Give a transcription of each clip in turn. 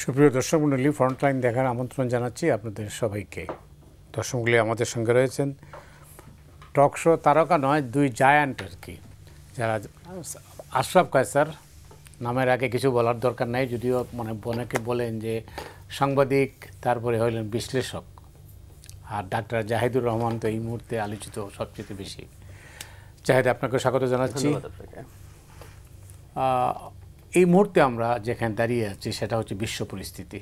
সুপ্রিয় দর্শক মণ্ডলী, ফ্রন্টলাইন দেখার আমন্ত্রণ জানাচ্ছি আপনাদের সবাইকে। দর্শকগুলি আমাদের সঙ্গে রয়েছেন টক শো তারকা নয়, দুই জায়ান্ট আর কি, যারা আশরাফ কায়সার নামের আগে কিছু বলার দরকার নাই, যদিও মানে অনেকে বলেন যে সাংবাদিক, তারপরে হইলেন বিশ্লেষক, আর ডাক্তার জাহিদুর রহমান তো এই মুহূর্তে আলোচিত সবচেয়ে বেশি। জাহিদ, আপনাকে স্বাগত জানাচ্ছি। এই মুহূর্তে আমরা যেখানে দাঁড়িয়ে আছি সেটা হচ্ছে বিশ্ব পরিস্থিতি।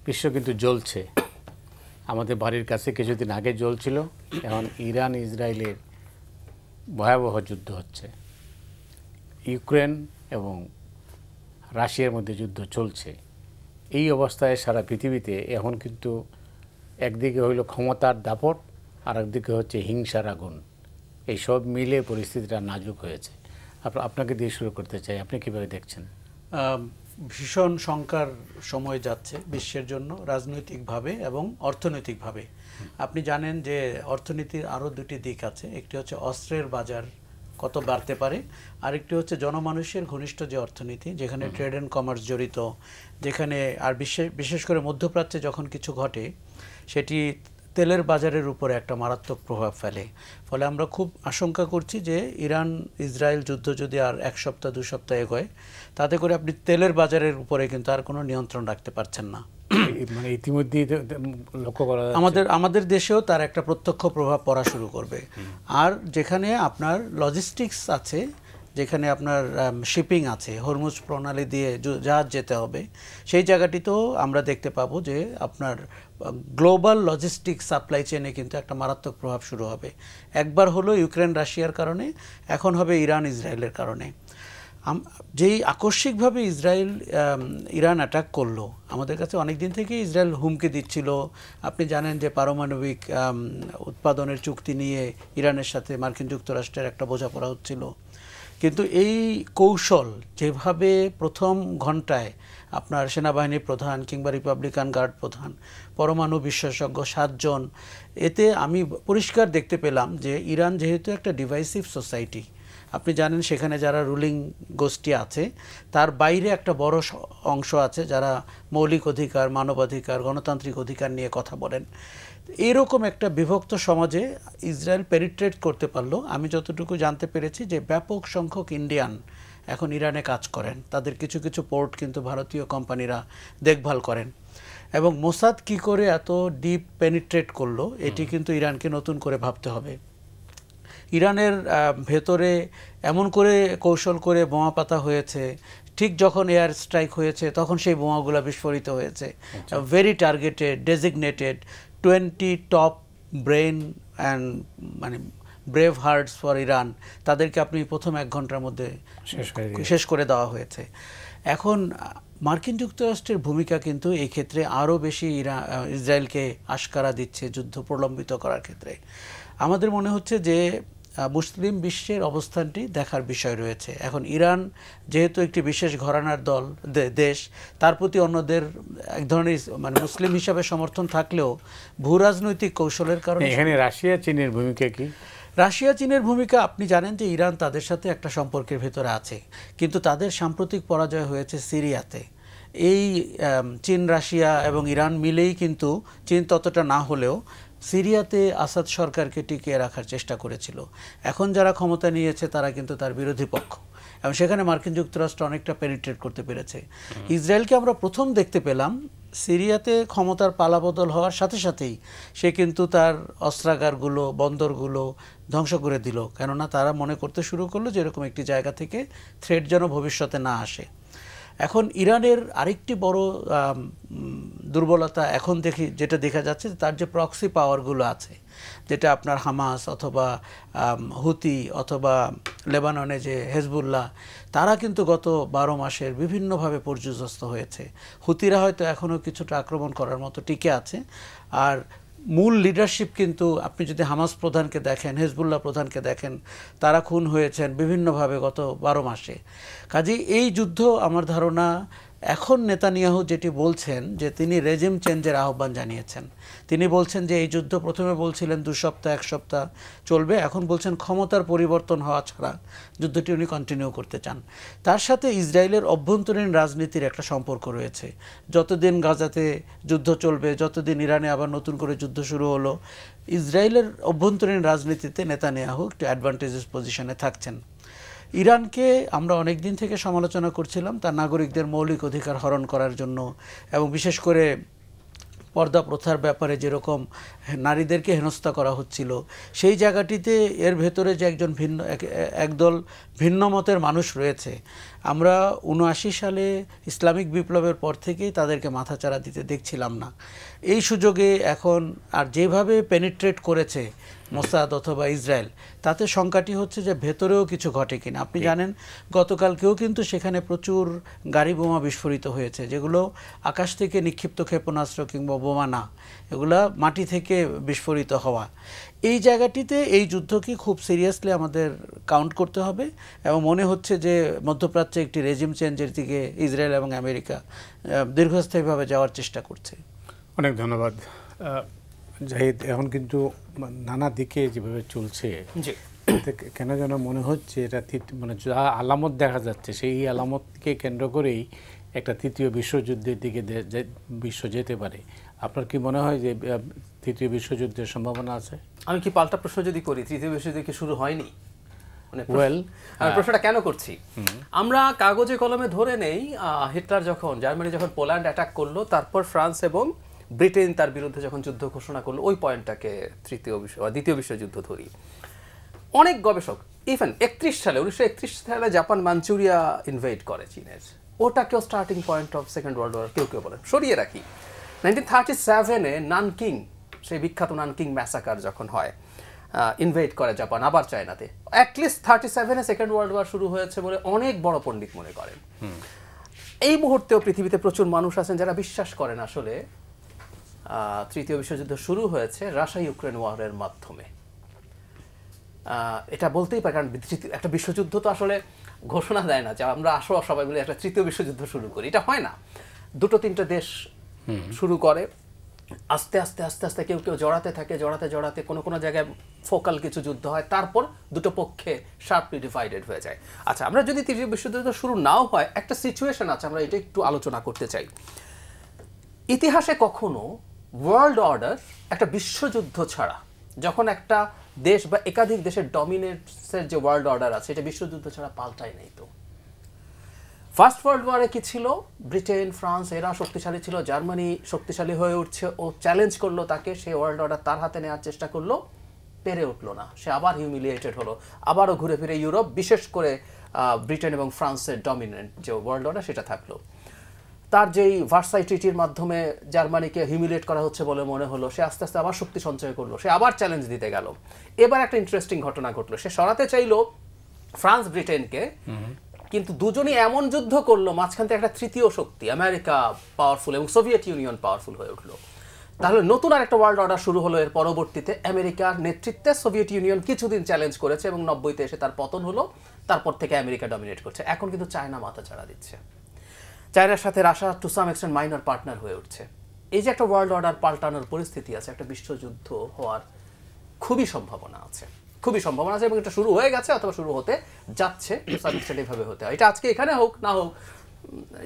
বিশ্ব কিন্তু জ্বলছে। আমাদের বাড়ির কাছে কিছুদিন আগে জ্বলছিল, এখন ইরান ইসরায়েলের ভয়াবহ যুদ্ধ হচ্ছে। ইউক্রেন এবং রাশিয়ার মধ্যে যুদ্ধ চলছে। এই অবস্থায় সারা পৃথিবীতে এখন কিন্তু একদিকে হইল ক্ষমতার দাপট, আর একদিকে হচ্ছে হিংসার আগুন। এই সব মিলে পরিস্থিতিটা নাজুক হয়েছে। আপনাকে দিয়ে শুরু করতে চাই, আপনি কিভাবে দেখছেন? ভীষণ শঙ্কার সময় যাচ্ছে বিশ্বের জন্য, রাজনৈতিকভাবে এবং অর্থনৈতিকভাবে। আপনি জানেন যে অর্থনীতির আরও দুটি দিক আছে। একটি হচ্ছে অস্ত্রের বাজার কত বাড়তে পারে, আরেকটি হচ্ছে জনমানুষের ঘনিষ্ঠ যে অর্থনীতি, যেখানে ট্রেড অ্যান্ড কমার্স জড়িত, যেখানে আর বিশেষ করে মধ্যপ্রাচ্যে যখন কিছু ঘটে সেটি তেলের বাজারের উপরে একটা মারাত্মক প্রভাব ফেলে। ফলে আমরা খুব আশঙ্কা করছি যে ইরান ইসরায়েল যুদ্ধ যদি আর এক সপ্তাহ দু সপ্তাহ এগোয়, তাতে করে আপনি তেলের বাজারের উপরে কিন্তু আর কোনো নিয়ন্ত্রণ রাখতে পারছেন না। মানে ইতিমধ্যেই লক্ষ্য করা আমাদের দেশেও তার একটা প্রত্যক্ষ প্রভাব পড়া শুরু করবে। আর যেখানে আপনার লজিস্টিক্স আছে, যেখানে আপনার শিপিং আছে, হরমুজ প্রণালী দিয়ে জাহাজ যেতে হবে, সেই জায়গাটিতেও আমরা দেখতে পাবো যে আপনার গ্লোবাল লজিস্টিক সাপ্লাই চেনে কিন্তু একটা মারাত্মক প্রভাব শুরু হবে। একবার হলো ইউক্রেন রাশিয়ার কারণে, এখন হবে ইরান ইসরায়েলের কারণে। যেই আকস্মিকভাবে ইরান অ্যাটাক করলো, আমাদের কাছে অনেক দিন থেকে ইসরায়েল হুমকি দিচ্ছিল। আপনি জানেন যে পারমাণবিক উৎপাদনের চুক্তি নিয়ে ইরানের সাথে মার্কিন যুক্তরাষ্ট্রের একটা বোঝাপড়া হচ্ছিল। কিন্তু এই কৌশল যেভাবে প্রথম ঘন্টায় আপনার সেনাবাহিনী প্রধান কিংবা রিপাবলিকান গার্ড প্রধান, পরমাণু বিশেষজ্ঞ 7 জন, এতে আমি পরিষ্কার দেখতে পেলাম যে ইরান যেহেতু একটা ডিভাইসিভ সোসাইটি, আপনি জানেন সেখানে যারা রুলিং গোষ্ঠী আছে তার বাইরে একটা বড় অংশ আছে যারা মৌলিক অধিকার, মানবাধিকার, গণতান্ত্রিক অধিকার নিয়ে কথা বলেন। এরকম একটা বিভক্ত সমাজে ইসরায়েল পেনিট্রেট করতে পারলো। আমি যতটুকু জানতে পেরেছি যে ব্যাপক সংখ্যক ইন্ডিয়ান এখন ইরানে কাজ করেন, তাদের কিছু কিছু পোর্ট কিন্তু ভারতীয় কোম্পানিরা দেখভাল করেন। এবং মোসাদ কি করে এত ডিপ পেনিট্রেট করলো, এটি কিন্তু ইরানকে নতুন করে ভাবতে হবে। ইরানের ভেতরে এমন করে কৌশল করে বোমা পাতা হয়েছে, ঠিক যখন এয়ার স্ট্রাইক হয়েছে তখন সেই বোমাগুলো বিস্ফোরিত হয়েছে। Very targeted, designated 20 top brain and মানে ব্রেভ হার্টস ফর ইরান, তাদেরকে আপনি প্রথম 1 ঘন্টার মধ্যে শেষ করে দেওয়া হয়েছে। এখন মার্কিন যুক্তরাষ্ট্রের ভূমিকা কিন্তু এই ক্ষেত্রে আরও বেশি ইসরায়েলকে আশকারা দিচ্ছে যুদ্ধ প্রলম্বিত করার ক্ষেত্রে। আমাদের মনে হচ্ছে যে মুসলিম বিশ্বের অবস্থানটি দেখার বিষয় রয়েছে। এখন ইরান যেহেতু একটি বিশেষ ঘরানার দেশ, তার প্রতি অন্যদের এক ধরনের মানে মুসলিম হিসাবে সমর্থন থাকলেও ভূরাজনৈতিক কৌশলের কারণে। এখানে রাশিয়া চীনের ভূমিকা কি? রাশিয়া চীনের ভূমিকা, আপনি জানেন যে ইরান তাদের সাথে একটা সম্পর্কের ভেতরে আছে, কিন্তু তাদের সাম্প্রতিক পরাজয় হয়েছে সিরিয়াতে। এই চীন, রাশিয়া এবং ইরান মিলেই কিন্তু, চীন ততটা না হলেও সিরিয়াতে আসাদ সরকারকে টিকিয়ে রাখার চেষ্টা করেছিল। এখন যারা ক্ষমতা নিয়েছে তারা কিন্তু তার বিরোধী পক্ষ, এবং সেখানে মার্কিন যুক্তরাষ্ট্র অনেকটা পেনিট্রেট করতে পেরেছে। ইসরায়েলকে আমরা প্রথম দেখতে পেলাম সিরিয়াতে ক্ষমতার পালাবদল হওয়ার সাথে সাথেই সে কিন্তু তার অস্ত্রাগারগুলো, বন্দরগুলো ধ্বংস করে দিল, কেননা তারা মনে করতে শুরু করলো যে এরকম একটি জায়গা থেকে থ্রেট যেন ভবিষ্যতে না আসে। এখন ইরানের আরেকটি বড় দুর্বলতা এখন যেটা দেখা যাচ্ছে, তার যে প্রক্সি পাওয়ারগুলো আছে, যেটা আপনার হামাস অথবা হুতি অথবা লেবাননে যে হেজবুল্লাহ, তারা কিন্তু গত 12 মাসের বিভিন্নভাবে পর্যুদস্ত হয়েছে। হুতিরা হয়তো এখনও কিছুটা আক্রমণ করার মতো টিকে আছে, আর মূল লিডারশিপ কিন্তু আপনি যদি হামাস প্রধানকে দেখেন, হেজবুল্লাহ প্রধানকে দেখেন, তারা খুন হয়েছেন বিভিন্নভাবে গত 12 মাসে। কাজেই এই যুদ্ধ আমার ধারণা এখন নেতানিয়াহু যেটি বলছেন যে তিনি রেজিম চেঞ্জের আহ্বান জানিয়েছেন। তিনি বলছেন যে এই যুদ্ধ প্রথমে বলছিলেন 2 সপ্তাহ 1 সপ্তাহ চলবে, এখন বলছেন ক্ষমতার পরিবর্তন হওয়া ছাড়া যুদ্ধটি উনি কন্টিনিউ করতে চান। তার সাথে ইসরায়েলের অভ্যন্তরীণ রাজনীতির একটা সম্পর্ক রয়েছে। যতদিন গাজাতে যুদ্ধ চলবে, যতদিন ইরানে আবার নতুন করে যুদ্ধ শুরু হলো, ইসরায়েলের অভ্যন্তরীণ রাজনীতিতে নেতানিয়াহু একটু অ্যাডভান্টেজেস পজিশনে থাকছেন। ইরানকে আমরা অনেক দিন থেকে সমালোচনা করছিলাম তার নাগরিকদের মৌলিক অধিকার হরণ করার জন্য, এবং বিশেষ করে পর্দা প্রথার ব্যাপারে যেরকম নারীদেরকে হেনস্থা করা হচ্ছিল, সেই জায়গাটিতে এর ভেতরে যে একদল ভিন্ন মতের মানুষ রয়েছে, আমরা ৭৯ সালে ইসলামিক বিপ্লবের পর থেকেই তাদেরকে মাথাচাড়া দিতে দেখছিলাম না। এই সুযোগে এখন আর যেভাবে পেনিট্রেট করেছে মোসাদ অথবা ইসরায়েল, তাতে শঙ্কাটি হচ্ছে যে ভেতরেও কিছু ঘটে কিনা। আপনি জানেন গতকালকেও কিন্তু সেখানে প্রচুর গাড়ি বোমা বিস্ফোরিত হয়েছে, যেগুলো আকাশ থেকে নিক্ষিপ্ত ক্ষেপণাস্ত্র কিংবা বোমা না, এগুলা মাটি থেকে বিস্ফোরিত হওয়া। এই জায়গাটিতে এই যুদ্ধকে খুব সিরিয়াসলি আমাদের কাউন্ট করতে হবে, এবং মনে হচ্ছে যে মধ্যপ্রাচ্যে একটি রেজিম চেঞ্জের দিকে ইসরায়েল এবং আমেরিকা দীর্ঘস্থায়ীভাবে যাওয়ার চেষ্টা করছে। অনেক ধন্যবাদ জাহিদ। এখন কিন্তু নানা দিকে যেভাবে চলছে, কেন যেন মনে হচ্ছে এটা মানে যা আলামত দেখা যাচ্ছে, সেই আলামতকে কেন্দ্র করেই একটা তৃতীয় বিশ্বযুদ্ধের দিকে বিশ্ব যেতে পারে। আপনার কি মনে হয় যে তৃতীয় বিশ্বযুদ্ধের সম্ভাবনা আছে? আমি কি পাল্টা প্রশ্ন যদি করি, তৃতীয় বিশ্বযুদ্ধ কি শুরু হয়নি? আমি প্রশ্নটা কেন করছি, আমরা কাগজে কলমে ধরে নেই হিটলার যখন জার্মানি যখন পোল্যান্ড অ্যাটাক করলো, তারপর ফ্রান্স এবং ব্রিটেন তার বিরুদ্ধে যখন যুদ্ধ ঘোষণা করলো, ওই পয়েন্টটাকে দ্বিতীয় বিশ্বযুদ্ধ ধরি। অনেক গবেষক ইভেন 1931 সালে জাপান মাঞ্চুরিয়া ইনভেড করে চীনের, ওটাকেও starting point of second world war কেউ কেউ বলেন। সরিয়ে রাখি 1937-এ নানকিং, সেই বিখ্যাত নানকিং ম্যাসাকার যখন হয়, ইনভেড করে জাপান আবার চায়নাতে, অ্যাটলিস্ট 37-এ সেকেন্ড ওয়ার্ল্ড ওয়ার শুরু হয়েছে বলে অনেক বড় পণ্ডিত মনে করেন। এই মুহূর্তেও পৃথিবীতে প্রচুর মানুষ আছেন যারা বিশ্বাস করেন আসলে তৃতীয় বিশ্বযুদ্ধ শুরু হয়েছে রাশিয়া ইউক্রেন ওয়ারের মাধ্যমে। এটা বলতেই পারে, কারণ একটা বিশ্বযুদ্ধ তো আসলে ঘোষণা দেয় না যে আমরা আসো সবাই মিলে একটা তৃতীয় বিশ্বযুদ্ধ শুরু করি, এটা হয় না। 2-3টে দেশ শুরু করে, আস্তে আস্তে আস্তে আস্তে কেউ কেউ জড়াতে থাকে, জড়াতে কোনো কোনো জায়গায় ফোকাল কিছু যুদ্ধ হয়, তারপর দুটো পক্ষে শার্পলি ডিভাইডেড হয়ে যায়। আচ্ছা, আমরা যদি তৃতীয় বিশ্বযুদ্ধ শুরু নাও হয়, একটা সিচুয়েশন আছে, আমরা এটা একটু আলোচনা করতে চাই। ইতিহাসে কখনো ওয়ার্ল্ড অর্ডার একটা বিশ্বযুদ্ধ ছাড়া, যখন একটা দেশ বা একাধিক দেশের ডমিনেন্সের যে ওয়ার্ল্ড অর্ডার আছে, এটা বিশ্বযুদ্ধ ছাড়া পাল্টায় নাই তো। ফার্স্ট ওয়ার্ল্ড ওয়ারে কি ছিল? ব্রিটেন, ফ্রান্স এরা শক্তিশালী ছিল, জার্মানি শক্তিশালী হয়ে উঠছে, ও চ্যালেঞ্জ করলো তাকে, সে ওয়ার্ল্ড অর্ডার তার হাতে নেওয়ার চেষ্টা করলো, পেরে উঠলো না, সে আবার হিউমিলিয়েটেড হলো, আবারও ঘুরে ফিরে ইউরোপ, বিশেষ করে ব্রিটেন এবং ফ্রান্সের ডমিনেন্ট যে ওয়ার্ল্ড অর্ডার সেটা থাকলো। তার যেই ভার্সাই ট্রিটির মাধ্যমে জার্মানিকে হিউমিলিয়েট করা হচ্ছে বলে মনে হলো, সে আস্তে আস্তে আবার শক্তি সঞ্চয় করলো, সে আবার চ্যালেঞ্জ দিতে গেল। এবার একটা ইন্টারেস্টিং ঘটনা ঘটলো, সে সরাতে চাইলো ফ্রান্স ব্রিটেনকে, কিন্তু দুজনই এমন যুদ্ধ করলো, মাঝখান থেকে একটা তৃতীয় শক্তি আমেরিকা পাওয়ারফুল এবং সোভিয়েত ইউনিয়ন পাওয়ারফুল হয়ে উঠলো। তাহলে নতুন আরেকটা ওয়ার্ল্ড অর্ডার শুরু হলো এর পরবর্তীতে। আমেরিকার নেতৃত্বে সোভিয়েত ইউনিয়ন কিছুদিন চ্যালেঞ্জ করেছে এবং 90-তে এসে তার পতন হলো, তারপর থেকে আমেরিকা ডমিনেট করছে। এখন কিন্তু চায়না মাথা চাড়া দিচ্ছে, চায়নার সাথে Russia to some extent minor partner হয়ে উঠছে। এই যে একটা ওয়ার্ল্ড অর্ডার পাল্টানোর পরিস্থিতি আছে, একটা বিশ্বযুদ্ধ হওয়ার খুবই সম্ভাবনা আছে, এবং এটা শুরু হয়ে গেছে অথবা শুরু হতে যাচ্ছে, টু সাম এক্সটেন্ট এভাবে হতে হয়। এটা আজকে এখানে হোক না হোক,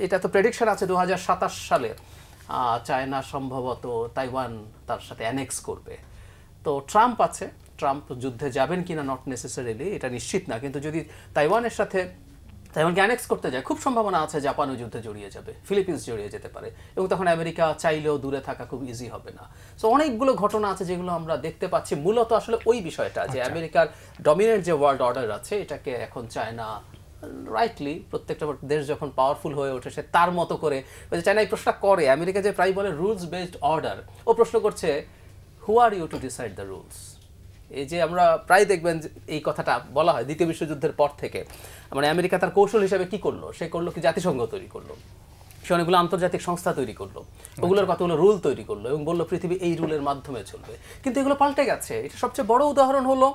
এটা তো প্রেডিকশন আছে 2027 সালে চায়না সম্ভবত তাইওয়ান তার সাথে অ্যানেক্স করবে। তো ট্রাম্প আছে, ট্রাম্প যুদ্ধে যাবেন কিনা নট নেসেসারিলি এটা নিশ্চিত না, কিন্তু যদি তাইওয়ানের সাথে তাইওয়ানকে অ্যানেক্স করতে যায়, খুব সম্ভাবনা আছে জাপানও যুদ্ধে জড়িয়ে যাবে, ফিলিপিন্স জড়িয়ে যেতে পারে, এবং তখন আমেরিকা চাইলেও দূরে থাকা খুব ইজি হবে না। সো অনেকগুলো ঘটনা আছে যেগুলো আমরা দেখতে পাচ্ছি, মূলত আসলে ওই বিষয়টা যে আমেরিকার ডমিনেন্ট যে ওয়ার্ল্ড অর্ডার আছে, এটাকে এখন চায়না রাইটলি প্রত্যেকটা দেশ যখন পাওয়ারফুল হয়ে ওঠে সে তার মতো করে, চায়না এই প্রশ্নটা করে, আমেরিকা যে প্রায় বলে রুলস বেসড অর্ডার, ও প্রশ্ন করছে who are you to decide the rules. এই যে আমরা প্রায় দেখবেন এই কথাটা বলা হয় দ্বিতীয় বিশ্বযুদ্ধের পর থেকে, মানে আমেরিকা তার কৌশল হিসেবে কি করলো, সে করলো কি জাতিসংঘ তৈরি করলো, সে অনেকগুলো আন্তর্জাতিক সংস্থা তৈরি করলো, ওগুলোর কতগুলো রুল তৈরি করলো এবং বললো পৃথিবী এই রুলের মাধ্যমে চলবে, কিন্তু এগুলো পাল্টে গেছে। এটা সবচেয়ে বড় উদাহরণ হলো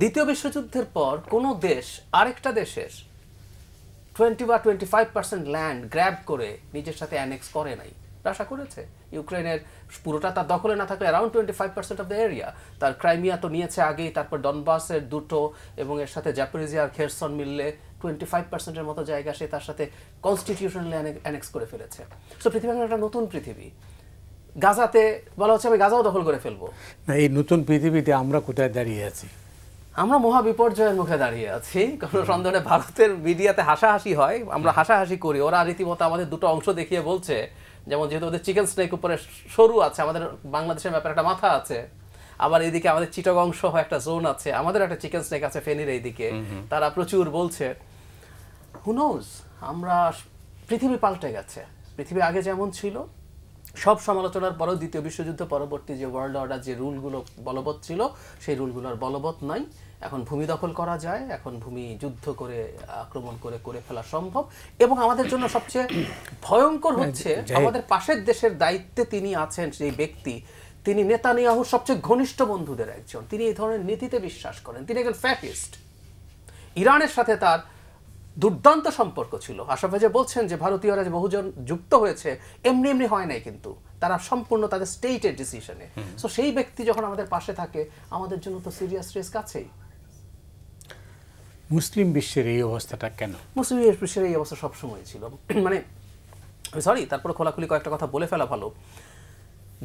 দ্বিতীয় বিশ্বযুদ্ধের পর কোনো দেশ আরেকটা দেশের 20 বা 25% ল্যান্ড গ্র্যাব করে নিজের সাথে অ্যানেক্স করে নাই, রাশিয়া করেছে। ইউক্রেনের পুরোটা তার দখলে না থাকলে অ্যারাউন্ড 25% অফ দ্য এরিয়া, তার ক্রাইমিয়া তো নিয়েছে আগেই, তারপর ডনবাসের দুটো এবং এর সাথে জাপোরিজিয়া আর খেরসন মিললে 25%-এর মতো জায়গা সে তার সাথে কনস্টিটিউশনালি অ্যানেক্স করে ফেলেছে। সো পৃথিবী এখন একটা নতুন পৃথিবী। গাজাতে বলা হচ্ছে আমি গাজাও দখল করে ফেলবো। না, এই নতুন পৃথিবীতে আমরা কোথায় দাঁড়িয়ে আছি? আমরা মহা বিপর্যয়ের মুখে দাঁড়িয়ে আছি। কোনো সন্দেহ নেই, ভারতের মিডিয়াতে হাসাহাসি হয়, আমরা হাসাহাসি করি। ওরা রীতিমতো আমাদের দুটো অংশ দেখিয়ে বলছে, যেমন যেহেতু ওদের চিকেন স্নেক উপরে সরু আছে, আমাদের বাংলাদেশের ব্যাপারে একটা মাথা আছে, আবার এদিকে আমাদের চিটাগং সহ একটা জোন আছে, আমাদের একটা চিকেন স্নেক আছে ফেনীর এইদিকে, তারা প্রচুর বলছে। হু নোজ, আমরা পৃথিবী পাল্টে গেছে। পৃথিবী আগে যেমন ছিল, সব সমালোচনার পরেও দ্বিতীয় বিশ্বযুদ্ধ পরবর্তী যে ওয়ার্ল্ড অর্ডার, যে রুলগুলো বলবৎ ছিল, সেই রুলগুলোর বলবৎ নাই। এখন ভূমি দখল করা যায়, এখন ভূমি যুদ্ধ করে আক্রমণ করে করে ফেলা সম্ভব। এবং আমাদের জন্য সবচেয়ে ভয়ঙ্কর হচ্ছে, আমাদের পাশের দেশের দায়িত্বে তিনি আছেন সেই ব্যক্তি, তিনি নেতানিয়াহুর সবচেয়ে ঘনিষ্ঠ বন্ধুদের একজন, তিনি এই ধরনের নীতিতে বিশ্বাস করেন, তিনি একজন ফ্যাসিস্ট। ইরানের সাথে তার দুর্দান্ত সম্পর্ক ছিল। আশরাফ ভাই যে বলছেন যে ভারতীয়রা যে বহুজন যুক্ত হয়েছে, এমনি এমনি হয় নাই, কিন্তু তারা সম্পূর্ণ তাদের স্টেটের ডিসিশনে। সো সেই ব্যক্তি যখন আমাদের পাশে থাকে, আমাদের জন্য তো সিরিয়াস রিস্ক আছেই। মুসলিম বিশ্বের এই অবস্থাটা কেন? মুসলিম বিশ্বের এই অবস্থা সবসময় ছিল। মানে সরি, তারপরে খোলাখুলি কয়েকটা কথা বলে ফেলা ভালো।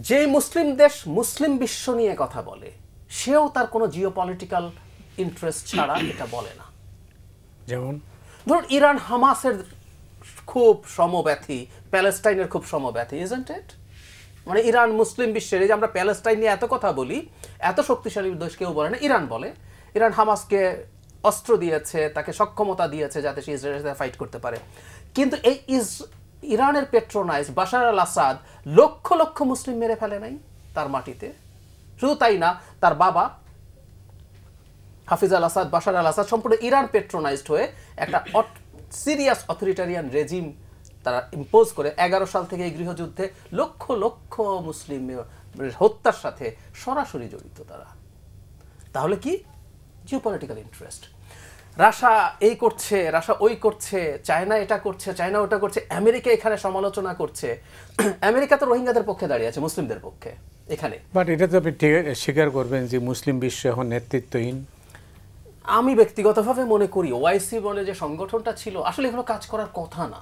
যেই মুসলিম দেশ মুসলিম বিশ্ব নিয়ে কথা বলে, সেও তার কোনো জিওপলিটিক্যাল ইন্টারেস্ট ছাড়া এটা বলে না। যেমন ধরুন ইরান হামাসের খুব সমব্যথী, প্যালেস্টাইনের খুব সমব্যথী, ইজন্ট ইট? মানে ইরান মুসলিম বিশ্বের, এই যে আমরা প্যালেস্টাইন নিয়ে এত কথা বলি, এত শক্তিশালী দেশ কেউ বলে না, ইরান বলে। ইরান হামাসকে অস্ত্র দিয়েছে, তাকে সক্ষমতা দিয়েছে যাতে সে ইসরায়েলের সাথে ফাইট করতে পারে। কিন্তু এই ইরানের পেট্রোনাইজ বাশার আল আসাদ লক্ষ লক্ষ মুসলিম মেরে ফেলে নাই তার মাটিতে। শুধু তাই না, তার বাবা হাফিজ আল আসাদ, বাশার আল আসাদ সম্পূর্ণ ইরান পেট্রোনাইজড হয়ে একটা সিরিয়াস অথরিটারিয়ান রেজিম তারা ইম্পোজ করে 11 সাল থেকে এই গৃহযুদ্ধে লক্ষ লক্ষ মুসলিম হত্যার সাথে সরাসরি জড়িত তারা। তাহলে কি জিওপলিটিক্যাল ইন্টারেস্ট। রাশিয়া এই করছে, রাশিয়া ওই করছে, চায়না এটা করছে, চায়না ওটা করছে, আমেরিকা এখানে সমালোচনা করছে। আমেরিকা তো রোহিঙ্গাদের পক্ষে দাঁড়িয়ে আছে, মুসলিমদের পক্ষে এখানে। বাট এটা তো আপনি স্বীকার করবেন যে মুসলিম বিশ্ব এখন নেতৃত্বহীন। আমি ব্যক্তিগতভাবে মনে করি ওআইসি বলে যে সংগঠনটা ছিল, আসলে এগুলো কাজ করার কথা না,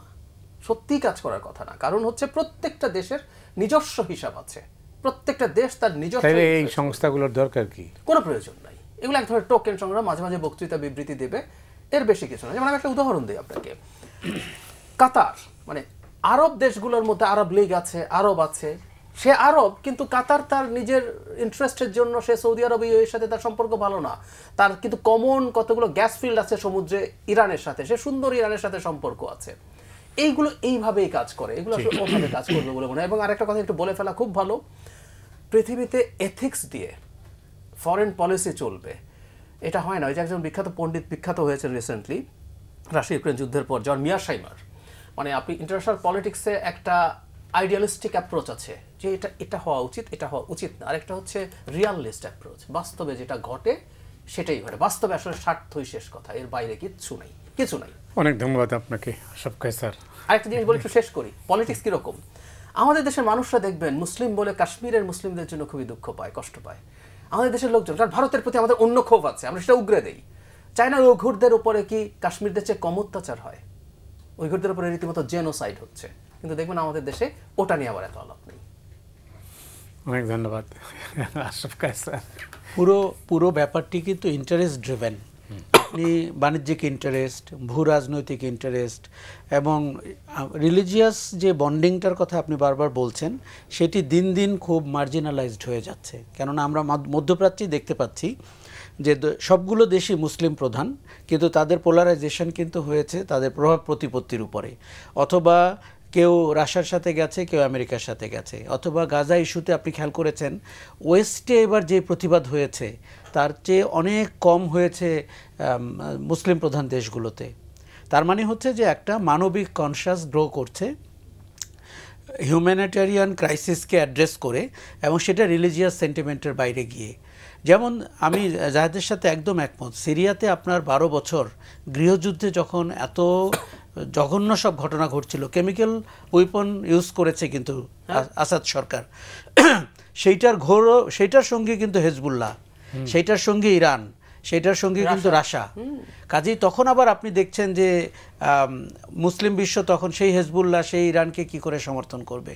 সত্যিই কাজ করার কথা না। কারণ হচ্ছে প্রত্যেকটা দেশের নিজস্ব হিসাব আছে, প্রত্যেকটা দেশ তার নিজস্ব। এই সংস্থাগুলোর দরকার কি? কোনো প্রয়োজন নাই। এগুলো এক ধরনের টোকেন সংগ্রহ, মাঝে মাঝে বক্তৃতা বিবৃতি দেবে, এর বেশি কিছু না। যেমন আমি একটা উদাহরণ দিই আপনাকে। কাতার, মানে আরব দেশগুলোর মধ্যে আরব লীগ আছে, আরব আছে, সে আরব, কিন্তু কাতার তার নিজের ইন্টারেস্টের জন্য সে সৌদি আরব এর সাথে তার সম্পর্ক ভালো না। তার কিন্তু কমন কতগুলো গ্যাস ফিল্ড আছে সমুদ্রে ইরানের সাথে, সে সুন্দর ইরানের সাথে সম্পর্ক আছে। এইগুলো এইভাবেই কাজ করে, এগুলো আসলে ওভাবে কাজ করবে বলে মনে হয়। এবং আরেকটা কথা একটু বলে ফেলা খুব ভালো, পৃথিবীতে এথিক্স দিয়ে ফরেন পলিসি চলবে এটা হয় না। ওই যে একজন বিখ্যাত পণ্ডিত বিখ্যাত হয়েছে রিসেন্টলি রাশিয়া ইউক্রেন যুদ্ধের পর, জন মিয়ারশাইমার। মানে আপনি ইন্টারন্যাশনাল পলিটিক্সে একটা আইডিয়ালিস্টিক অ্যাপ্রোচ আছে যে এটা হওয়া উচিত, এটা হওয়া উচিত না। আরেকটা হচ্ছে রিয়ালিস্ট অ্যাপ্রোচ, বাস্তবে যেটা ঘটে সেটাই ঘটে। বাস্তবে আসলে স্বার্থই শেষ কথা, এর বাইরে কিচ্ছু নাই, কিছু নাই। অনেক ধন্যবাদ আপনাকে আশরাফ স্যার। আরেকটা জিনিস বলে একটু শেষ করি, পলিটিক্স কিরকম। আমাদের দেশের মানুষরা দেখবেন মুসলিম বলে কাশ্মীরের মুসলিমদের জন্য খুবই দুঃখ পায়, কষ্ট পায়। আমাদের দেশের লোকজন, কারণ ভারতের প্রতি আমাদের অন্য ক্ষোভ আছে, আমরা সেটা উগরে দেই। চায়নার উইঘুরদের উপরে কি কাশ্মীরদের চেয়ে কম অত্যাচার হয়? উইঘুরদের উপরে রীতিমতো জেনোসাইড হচ্ছে, কিন্তু দেখবেন আমাদের দেশে ওটা নিয়ে আবার এত আলাপ নেই। অনেক ধন্যবাদ আশরাফ স্যার। পুরো ব্যাপারটি কিন্তু ইন্টারেস্ট ড্রিভেন। আপনি বাণিজ্যিক ইন্টারেস্ট, ভূ রাজনৈতিক ইন্টারেস্ট এবং রিলিজিয়াস যে বন্ডিংটার কথা আপনি বারবার বলছেন, সেটি দিন দিন খুব মার্জিনালাইজড হয়ে যাচ্ছে। কেননা আমরা মধ্যপ্রাচ্যেই দেখতে পাচ্ছি যে সবগুলো দেশই মুসলিম প্রধান, কিন্তু তাদের পোলারাইজেশন কিন্তু হয়েছে তাদের প্রভাব প্রতিপত্তির উপরে। অথবা কেউ রাশিয়ার সাথে গেছে, কেউ আমেরিকার সাথে গেছে। অথবা গাজা ইস্যুতে আপনি খেয়াল করেছেন ওয়েস্টে এবার যে প্রতিবাদ হয়েছে তার চেয়ে অনেক কম হয়েছে মুসলিম প্রধান দেশগুলোতে। তার মানে হচ্ছে যে একটা মানবিক কনসাস গ্রো করছে হিউম্যানিটেরিয়ান ক্রাইসিসকে অ্যাড্রেস করে, এবং সেটা রিলিজিয়াস সেন্টিমেন্টের বাইরে গিয়ে। যেমন আমি জাহেদের সাথে একদম একমত, সিরিয়াতে আপনার 12 বছর গৃহযুদ্ধে যখন এত জঘন্য সব ঘটনা ঘটছিল, কেমিক্যাল ওয়েপন ইউজ করেছে কিন্তু আসাদ সরকার, সেইটার সঙ্গে কিন্তু হেজবুল্লাহ, সেইটার সঙ্গে ইরান, সেইটার সঙ্গে কিন্তু রাশিয়া। কাজেই তখন আবার আপনি দেখছেন যে মুসলিম বিশ্ব তখন সেই হেজবুল্লাহ, সেই ইরানকে কি করে সমর্থন করবে।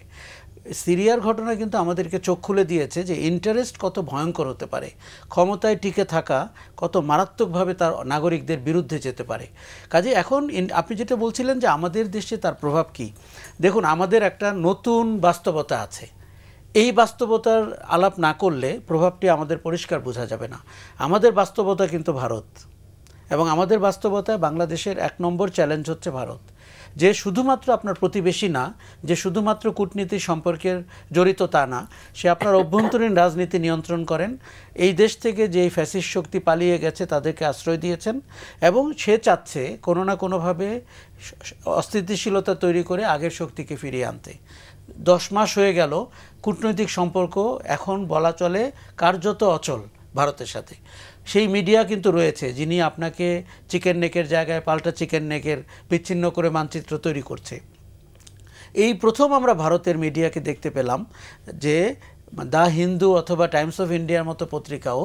সিরিয়ার ঘটনা কিন্তু আমাদেরকে চোখ খুলে দিয়েছে যে ইন্টারেস্ট কত ভয়ঙ্কর হতে পারে, ক্ষমতায় টিকে থাকা কত মারাত্মকভাবে তার নাগরিকদের বিরুদ্ধে যেতে পারে। কাজে এখন আপনি যেটা বলছিলেন যে আমাদের দেশে তার প্রভাব কি, দেখুন আমাদের একটা নতুন বাস্তবতা আছে, এই বাস্তবতার আলাপ না করলে প্রভাবটি আমাদের পরিষ্কার বোঝা যাবে না। আমাদের বাস্তবতা কিন্তু ভারত, এবং আমাদের বাস্তবতায় বাংলাদেশের 1 নম্বর চ্যালেঞ্জ হচ্ছে ভারত, যে শুধুমাত্র আপনার প্রতিবেশী না, যে শুধুমাত্র কূটনীতি সম্পর্কের জড়িত তা না, সে আপনার অভ্যন্তরীণ রাজনীতি নিয়ন্ত্রণ করেন। এই দেশ থেকে যেই ফ্যাসিস্ট শক্তি পালিয়ে গেছে তাদেরকে আশ্রয় দিয়েছেন, এবং সে চাচ্ছে কোনো না কোনোভাবে অস্থিতিশীলতা তৈরি করে আগের শক্তিকে ফিরিয়ে আনতে। 10 মাস হয়ে গেল, কূটনৈতিক সম্পর্ক এখন বলা চলে কার্যত অচল ভারতের সাথে। সেই মিডিয়া কিন্তু রয়েছে যিনি আপনাকে চিকেন নেকের জায়গায় পাল্টা চিকেন নেকের বিচ্ছিন্ন করে মানচিত্র তৈরি করছে। এই প্রথম আমরা ভারতের মিডিয়াকে দেখতে পেলাম যে দ্য হিন্দু অথবা টাইমস অফ ইন্ডিয়ার মতো পত্রিকাও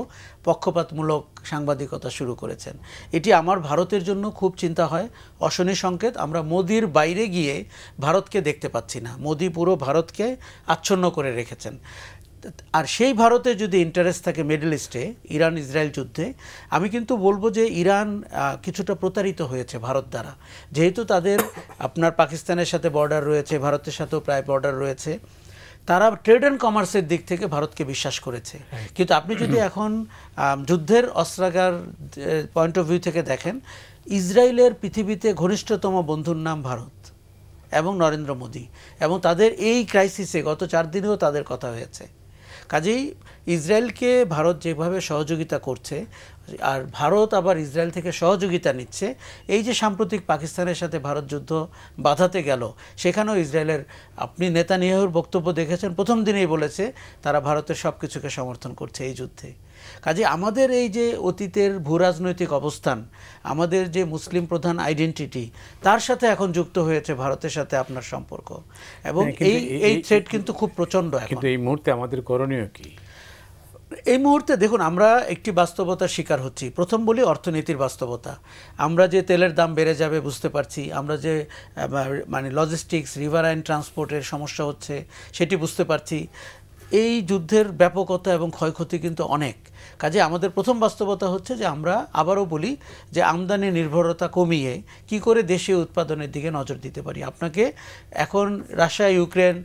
পক্ষপাতমূলক সাংবাদিকতা শুরু করেছেন। এটি আমার ভারতের জন্য খুব চিন্তা হয়, অশনি সংকেত। আমরা মোদির বাইরে গিয়ে ভারতকে দেখতে পাচ্ছি না, মোদি পুরো ভারতকে আচ্ছন্ন করে রেখেছেন। আর সেই ভারতে যদি ইন্টারেস্ট থাকে মিডল ইস্টে, ইরান ইসরায়েল যুদ্ধে, আমি কিন্তু বলবো যে ইরান কিছুটা প্রতারিত হয়েছে ভারত দ্বারা, যেহেতু তাদের আপনার পাকিস্তানের সাথে বর্ডার রয়েছে, ভারতের সাথেও প্রায় বর্ডার রয়েছে, তারা ট্রেড অ্যান্ড কমার্সের দিক থেকে ভারতকে বিশ্বাস করেছে। কিন্তু আপনি যদি এখন যুদ্ধের অস্ত্রাগার পয়েন্ট অফ ভিউ থেকে দেখেন, ইসরায়েলের পৃথিবীতে ঘনিষ্ঠতম বন্ধুর নাম ভারত এবং নরেন্দ্র মোদী, এবং তাদের এই ক্রাইসিসে গত 4 দিনেও তাদের কথা হয়েছে। কাজেই ইসরায়েলকে ভারত যেভাবে সহযোগিতা করছে, আর ভারত আবার ইসরায়েল থেকে সহযোগিতা নিচ্ছে, এই যে সাম্প্রতিক পাকিস্তানের সাথে ভারত যুদ্ধ বাধাতে গেল, সেখানেও ইসরায়েলের আপনি নেতানিয়াহুর বক্তব্য দেখেছেন, প্রথম দিনেই বলেছে তারা ভারতের সব কিছুকে সমর্থন করছে এই যুদ্ধে। কাজে আমাদের এই যে অতীতের ভূরাজনৈতিক অবস্থান, আমাদের যে মুসলিম প্রধান আইডেন্টিটি, তার সাথে এখন যুক্ত হয়েছে ভারতের সাথে আপনার সম্পর্ক, এবং এই থ্রেট কিন্তু খুব প্রচণ্ড। কিন্তু এই মুহূর্তে আমাদের করণীয় কি? এই মুহূর্তে দেখুন, আমরা একটি বাস্তবতার শিকার হচ্ছি। প্রথম বলি অর্থনীতির বাস্তবতা। আমরা যে তেলের দাম বেড়ে যাবে বুঝতে পারছি, আমরা যে মানে লজিস্টিক্স, রিভারাইন ট্রান্সপোর্টের সমস্যা হচ্ছে সেটি বুঝতে পারছি। এই যুদ্ধের ব্যাপকতা এবং ক্ষয়ক্ষতি কিন্তু অনেক। কাজে আমাদের প্রথম বাস্তবতা হচ্ছে যে আমরা আবারও বলি যে আমদানি নির্ভরতা কমিয়ে কি করে দেশীয় উৎপাদনের দিকে নজর দিতে পারি। আপনাকে এখন রাশিয়া ইউক্রেন,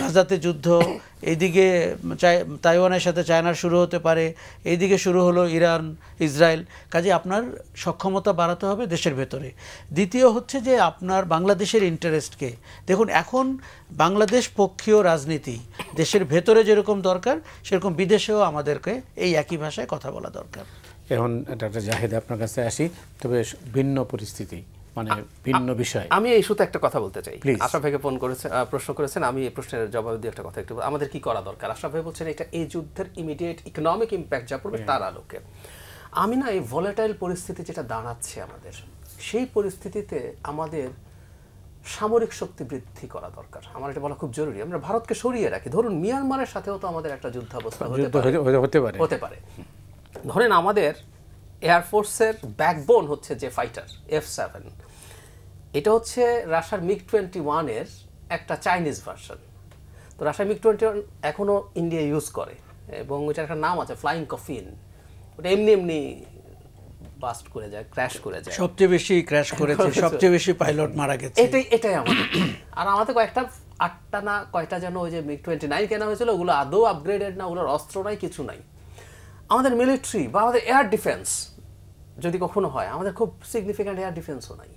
গাজাতে যুদ্ধ, এইদিকে তাইওয়ানের সাথে চায়নার শুরু হতে পারে, এইদিকে শুরু হলো ইরান ইসরায়েল। কাজে আপনার সক্ষমতা বাড়াতে হবে দেশের ভেতরে। দ্বিতীয় হচ্ছে যে আপনার বাংলাদেশের ইন্টারেস্টকে দেখুন, এখন বাংলাদেশ পক্ষীয় রাজনীতি দেশের ভেতরে যেরকম দরকার, সেরকম বিদেশেও আমাদেরকে এই একই ভাষায় কথা বলা দরকার। এখন ডাক্তার জাহেদ আপনার কাছে আসি, তবে ভিন্ন পরিস্থিতি, মানে ভিন্ন বিষয়। আমি এই ইস্যুতে একটা কথা বলতে চাই। আশরাফ ভাইকে প্রশ্ন করেছেন, আমি এই প্রশ্নের জবাব দিয়ে একটা কথা একটু, আমাদের কি করা দরকার। আশরাফ ভাই বলছেন এটা এই যুদ্ধের ইমিডিয়েট ইকোনমিক ইম্প্যাক্ট যা পড়বে তার আলোকে। আমি না এই ভলাটাইল পরিস্থিতি যেটা দাঁড়াচ্ছে আমাদের, সেই পরিস্থিতিতে আমাদের সামরিক শক্তি বৃদ্ধি করা দরকার। আমার এটা বলা খুব জরুরি। আমরা ভারতকে সরিয়ে রাখি, ধরুন মিয়ানমারের সাথেও তো আমাদের একটা যুদ্ধাবস্থা হতে পারে। ধরেন আমাদের এয়ারফোর্সের ব্যাকবোন হচ্ছে যে ফাইটার F-7, এটা হচ্ছে রাশিয়ার MiG-21 এর একটা চাইনিজ ভার্সন। তো রাশিয়ার MiG-21 এখনও ইন্ডিয়া ইউজ করে, এবং ওইটার একটা নাম আছে ফ্লাইং কফিন। ওটা এমনি বাস্ট করে যায়, ক্র্যাশ করে যায়। সবচেয়ে বেশি ক্র্যাশ করেছে, সবচেয়ে বেশি পাইলট মারা গেছে। এটাই আমাদের। আর আমাদের কয়েকটা 8টা না কয়টা যেন ওই যে MiG-29 কেনা হয়েছিল, ওগুলো আদৌ আপগ্রেডেড না, ওগুলোর অস্ত্র নাই, কিছু নাই। আমাদের মিলিটারি বা আমাদের এয়ার ডিফেন্স যদি কখনো হয়, আমাদের খুব সিগনিফিক্যান্ট এয়ার ডিফেন্সও নাই।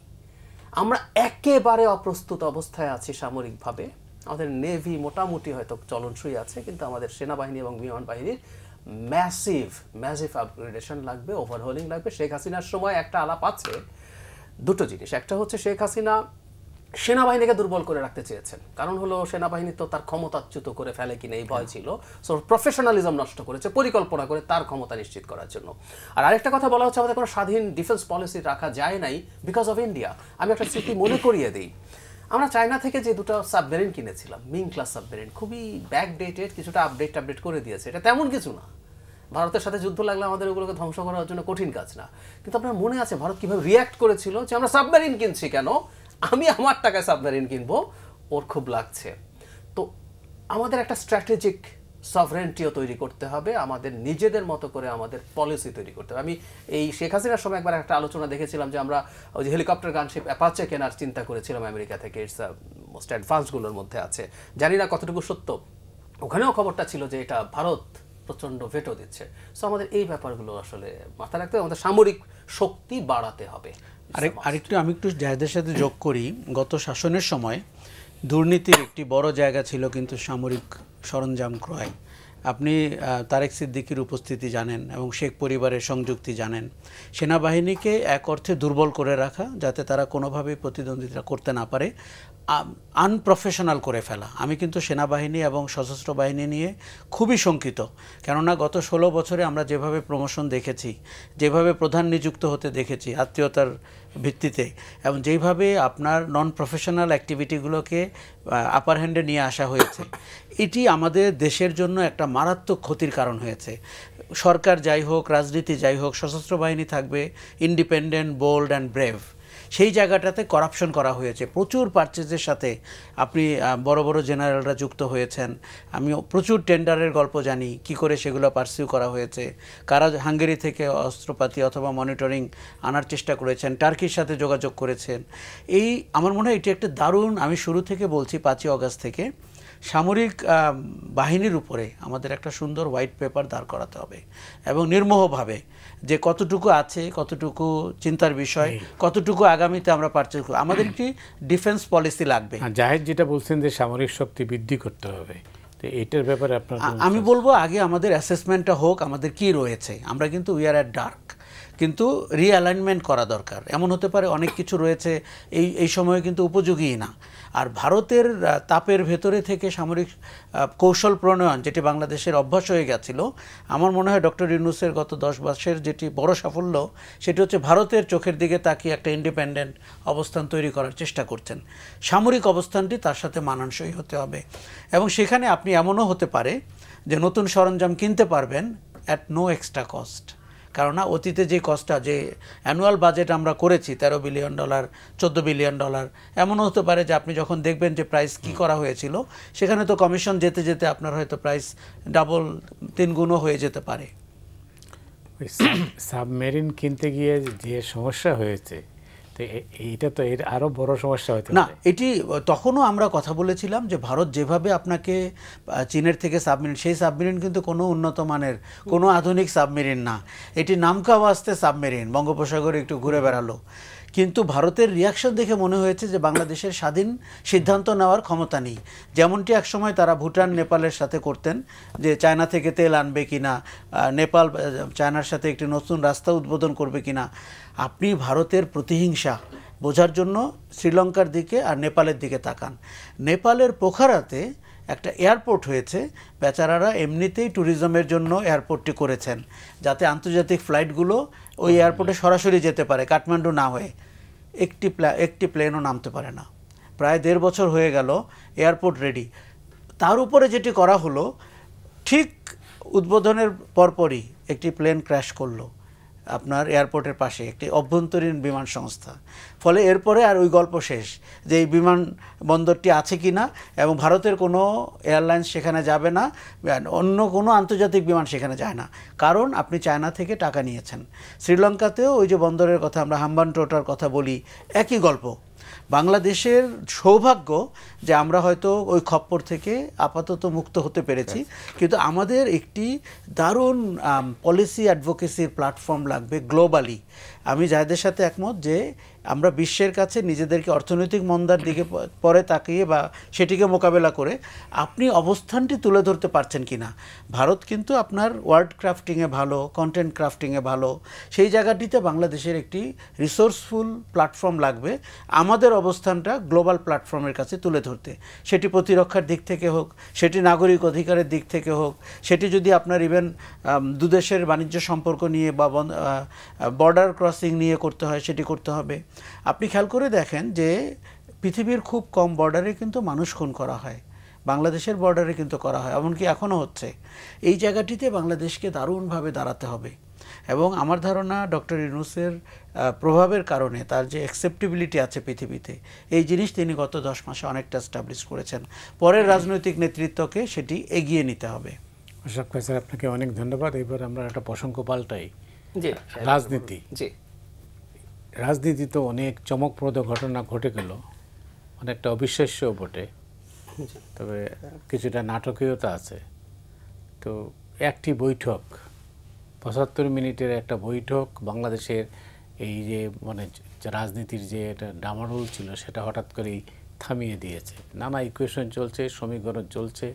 আমরা একেবারে অপ্রস্তুত অবস্থায় আছি সামরিকভাবে। আমাদের নেভি মোটামুটি হয়তো চলনসই আছে, কিন্তু আমাদের সেনাবাহিনী এবং বিমান বাহিনীর ম্যাসিভ আপগ্রেডেশন লাগবে, ওভারহোলিং লাগবে। শেখ হাসিনার সময় একটা আলাপ আছে, দুটো জিনিস। একটা হচ্ছে শেখ হাসিনা সেনাবাহিনীকে দুর্বল করে রাখতে চেয়েছেন। কারণ হলো সেনাবাহিনী তো তার ক্ষমতাচ্যুত করে ফেলে কিনা এই ভয় ছিল, সো প্রফেশনালিজম নষ্ট করেছে পরিকল্পনা করে তার ক্ষমতা নিশ্চিত করার জন্য। আর আরেকটা কথা বলা হচ্ছে আমাদের কোনো স্বাধীন ডিফেন্স পলিসি রাখা যায় নাই বিকজ অফ ইন্ডিয়া। আমি একটা স্মৃতি মনে করিয়ে দিই, আমরা চায়না থেকে যে দুটো সাবমেরিন কিনেছিলাম, মিং ক্লাস সাবমেরিন, খুবই ব্যাকডেটেড, কিছুটা আপডেট করে দিয়েছে, এটা তেমন কিছু না। ভারতের সাথে যুদ্ধ লাগলে আমাদের ওগুলোকে ধ্বংস করার জন্য কঠিন কাজ না। কিন্তু আপনার মনে আছে ভারত কীভাবে রিয়্যাক্ট করেছিল যে আমরা সাবমেরিন কিনছি কেন, আমি আমার টাকায় সাবমেরিন কিনবো, ওর খুব লাগছে। তো আমাদের একটা স্ট্র্যাটেজিক সভরেন্টিও তৈরি করতে হবে, আমাদের নিজেদের মতো করে আমাদের পলিসি তৈরি করতে হবে। আমি এই শেখ হাসিনার সময় একবার একটা আলোচনা দেখেছিলাম যে আমরা ওই যে হেলিকপ্টার গানশিপ অ্যাপাচে কেনার চিন্তা করেছিলাম আমেরিকা থেকে, ইটস মোস্ট অ্যাডভান্সগুলোর মধ্যে আছে, জানি না কতটুকু সত্য। ওখানেও খবরটা ছিল যে এটা ভারত প্রচণ্ড ভেটো দিচ্ছে। সো আমাদের এই ব্যাপারগুলো আসলে মাথায় রাখতে হবে, আমাদের সামরিক শক্তি বাড়াতে হবে। আমি একটু জাহেদের সাথে যোগ করি, গত শাসনের সময় দুর্নীতির একটি বড় জায়গা ছিল কিন্তু সামরিক সরঞ্জাম ক্রয়। আপনি তারেক সিদ্দিকীর উপস্থিতি জানেন এবং শেখ পরিবারের সংযুক্তি জানেন। সেনাবাহিনীকে এক অর্থে দুর্বল করে রাখা, যাতে তারা কোনোভাবেই প্রতিদ্বন্দ্বিতা করতে না পারে, আনপ্রফেশনাল করে ফেলা। আমি কিন্তু সেনাবাহিনী এবং সশস্ত্র বাহিনী নিয়ে খুবই শঙ্কিত, কেননা গত 16 বছরে আমরা যেভাবে প্রমোশন দেখেছি, যেভাবে প্রধান নিযুক্ত হতে দেখেছি আত্মীয়তার ভিত্তিতে, এবং যেইভাবে আপনার নন প্রফেশনাল অ্যাক্টিভিটিগুলোকে আপার হ্যান্ডে নিয়ে আসা হয়েছে, এটি আমাদের দেশের জন্য একটা মারাত্মক ক্ষতির কারণ হয়েছে। সরকার যাই হোক, রাজনীতি যাই হোক, সশস্ত্র বাহিনী থাকবে ইন্ডিপেন্ডেন্ট, বোল্ড অ্যান্ড ব্রেভ। সেই জায়গাটাতে কারাপশন করা হয়েছে প্রচুর পারচেজের সাথে। আপনি বড় বড় জেনারেলরা যুক্ত হয়েছেন, আমি প্রচুর টেন্ডারের গল্প জানি, কি করে সেগুলো পারসিউ করা হয়েছে, কারা হাঙ্গেরি থেকে অস্ত্রপাতি অথবা মনিটরিং আনার চেষ্টা করেছেন, টার্কির সাথে যোগাযোগ করেছেন। এই আমার মনে হয় এটি একটা দারুণ, আমি শুরু থেকে বলছি 5ই অগাস্ট থেকে সামরিক বাহিনীর উপরে আমাদের একটা সুন্দর হোয়াইট পেপার দাঁড় করাতে হবে এবং নির্মোহভাবে যে কতটুকু আছে, কতটুকু চিন্তার বিষয়, কতটুকু আগামীতে আমরা পারচেজ করব। আমাদের একটি ডিফেন্স পলিসি লাগবে। জাহেদ যেটা বলছেন যে সামরিক শক্তি বৃদ্ধি করতে হবে, তো এটার ব্যাপারে আপনার আমি বলবো আগে আমাদের অ্যাসেসমেন্টটা হোক, আমাদের কি রয়েছে। আমরা কিন্তু উই আর অ্যাট ডার্ক, কিন্তু রিঅ্যালাইনমেন্ট করা দরকার। এমন হতে পারে অনেক কিছু রয়েছে এই সময়ে কিন্তু উপযোগী না। আর ভারতের তাপের ভেতরে থেকে সামরিক কৌশল প্রণয়ন, যেটি বাংলাদেশের অভ্যাস হয়ে গেছিল, আমার মনে হয় ডক্টর ইউনূসের গত 10 বছরের যেটি বড় সাফল্য, সেটি হচ্ছে ভারতের চোখের দিকে তাকিয়ে একটা ইন্ডিপেন্ডেন্ট অবস্থান তৈরি করার চেষ্টা করছেন। সামরিক অবস্থানটি তার সাথে মানানসই হতে হবে, এবং সেখানে আপনি এমনও হতে পারে যে নতুন সরঞ্জাম কিনতে পারবেন অ্যাট নো এক্সট্রা কস্ট। কারণ অতীতে যে কস্টটা, যে অ্যানুয়াল বাজেট আমরা করেছি $13 বিলিয়ন, $14 বিলিয়ন, এমনও হতে পারে যে আপনি যখন দেখবেন যে প্রাইস কি করা হয়েছিল, সেখানে তো কমিশন যেতে যেতে আপনার হয়তো প্রাইস ডাবল 3 গুণও হয়ে যেতে পারে। সাবমেরিন কিনতে গিয়ে যে সমস্যা হয়েছে, তো এইটা তো এর আরও বড় সমস্যা হতে না, এটি তখনও আমরা কথা বলেছিলাম যে ভারত যেভাবে আপনাকে চীনের থেকে সাবমেরিন, সেই সাবমেরিন কিন্তু কোনো উন্নত মানের, কোনো আধুনিক সাবমেরিন না। এটি নামকা ওয়াস্তে সাবমেরিন, বঙ্গোপসাগরে একটু ঘুরে বেড়ালো। কিন্তু ভারতের রিয়াকশন দেখে মনে হয়েছে যে বাংলাদেশের স্বাধীন সিদ্ধান্ত নেওয়ার ক্ষমতা নেই। যেমনটি একসময় তারা ভুটান, নেপালের সাথে করতেন, যে চায়না থেকে তেল আনবে কিনা, নেপাল চায়নার সাথে একটি নতুন রাস্তা উদ্বোধন করবে কিনা। আপনি ভারতের প্রতিহিংসা বোঝার জন্য শ্রীলঙ্কার দিকে আর নেপালের দিকে তাকান। নেপালের পোখারাতে একটা এয়ারপোর্ট হয়েছে, বেচারারা এমনিতেই ট্যুরিজমের জন্য এয়ারপোর্টটি করেছেন, যাতে আন্তর্জাতিক ফ্লাইটগুলো ওই এয়ারপোর্টে সরাসরি যেতে পারে, কাঠমান্ডু না হয়ে। একটি প্লেনও নামতে পারে না। প্রায় 1.5 বছর হয়ে গেল, এয়ারপোর্ট রেডি। তার উপরে যেটি করা হলো, ঠিক উদ্বোধনের পরপরই একটি প্লেন ক্র্যাশ করলো আপনার এয়ারপোর্টের পাশে, একটি অভ্যন্তরীণ বিমান সংস্থা। ফলে এরপরে আর ওই গল্প শেষ, যে এই বিমান বন্দরটি আছে কি না, এবং ভারতের কোনো এয়ারলাইন্স সেখানে যাবে না, অন্য কোনো আন্তর্জাতিক বিমান সেখানে যায় না, কারণ আপনি চায়না থেকে টাকা নিয়েছেন। শ্রীলঙ্কাতেও ওই যে বন্দরের কথা আমরা হাম্বানটোটার কথা বলি, একই গল্প। বাংলাদেশের সৌভাগ্য যে আমরা হয়তো ওই খপ্পর থেকে আপাতত মুক্ত হতে পেরেছি, কিন্তু আমাদের একটি দারুণ পলিসি অ্যাডভোকেসির প্ল্যাটফর্ম লাগবে গ্লোবালি। আমি জাহেদের সাথে একমত যে আমরা বিশ্বের কাছে নিজেদেরকে অর্থনৈতিক মন্দার দিকে পরে তাকিয়ে বা সেটিকে মোকাবেলা করে আপনি অবস্থানটি তুলে ধরতে পারছেন কিনা। ভারত কিন্তু আপনার ওয়ার্ড ক্রাফটিংয়ে ভালো, কন্টেন্ট ক্রাফটিংয়ে ভালো, সেই জায়গাটিতে বাংলাদেশের একটি রিসোর্সফুল প্ল্যাটফর্ম লাগবে আমাদের অবস্থানটা গ্লোবাল প্ল্যাটফর্মের কাছে তুলে ধরতে। সেটি প্রতিরক্ষার দিক থেকে হোক, সেটি নাগরিক অধিকারের দিক থেকে হোক, সেটি যদি আপনার ইভেন দুদেশের বাণিজ্য সম্পর্ক নিয়ে বা বর্ডার ক্রসিং নিয়ে করতে হয় সেটি করতে হবে। আপনি খেয়াল করে দেখেন যে পৃথিবীর খুব কম বর্ডারে কিন্তু মানুষ খুন করা হয়, বাংলাদেশের বর্ডারে কিন্তু করা হয়, এমনকি এখনও হচ্ছে। এই জায়গাটিতে বাংলাদেশকে দারুণভাবে দাঁড়াতে হবে এবং আমার ধারণা ডক্টর ইউনূসের প্রভাবের কারণে তার যে অ্যাকসেপ্টেবিলিটি আছে পৃথিবীতে, এই জিনিস তিনি গত 10 মাসে অনেকটা এস্টাবলিশ করেছেন। পরের রাজনৈতিক নেতৃত্বকে সেটি এগিয়ে নিতে হবে। আশরাফ ভাই স্যার, আপনাকে অনেক ধন্যবাদ। এবার আমরা একটা প্রসঙ্গ পাল্টাই। জি, রাজনীতি। জি, রাজনীতি তো অনেক চমকপ্রদ ঘটনা ঘটে গেল, অনেকটা অবিশ্বাস্য বটে, তবে কিছুটা নাটকীয়তা আছে। তো একটি বৈঠক, 75 মিনিটের একটা বৈঠক বাংলাদেশের এই যে মানে রাজনীতির যে একটা ডামাডোল ছিল সেটা হঠাৎ করেই থামিয়ে দিয়েছে। নানা ইকুয়েশন চলছে, সমীকরণ চলছে,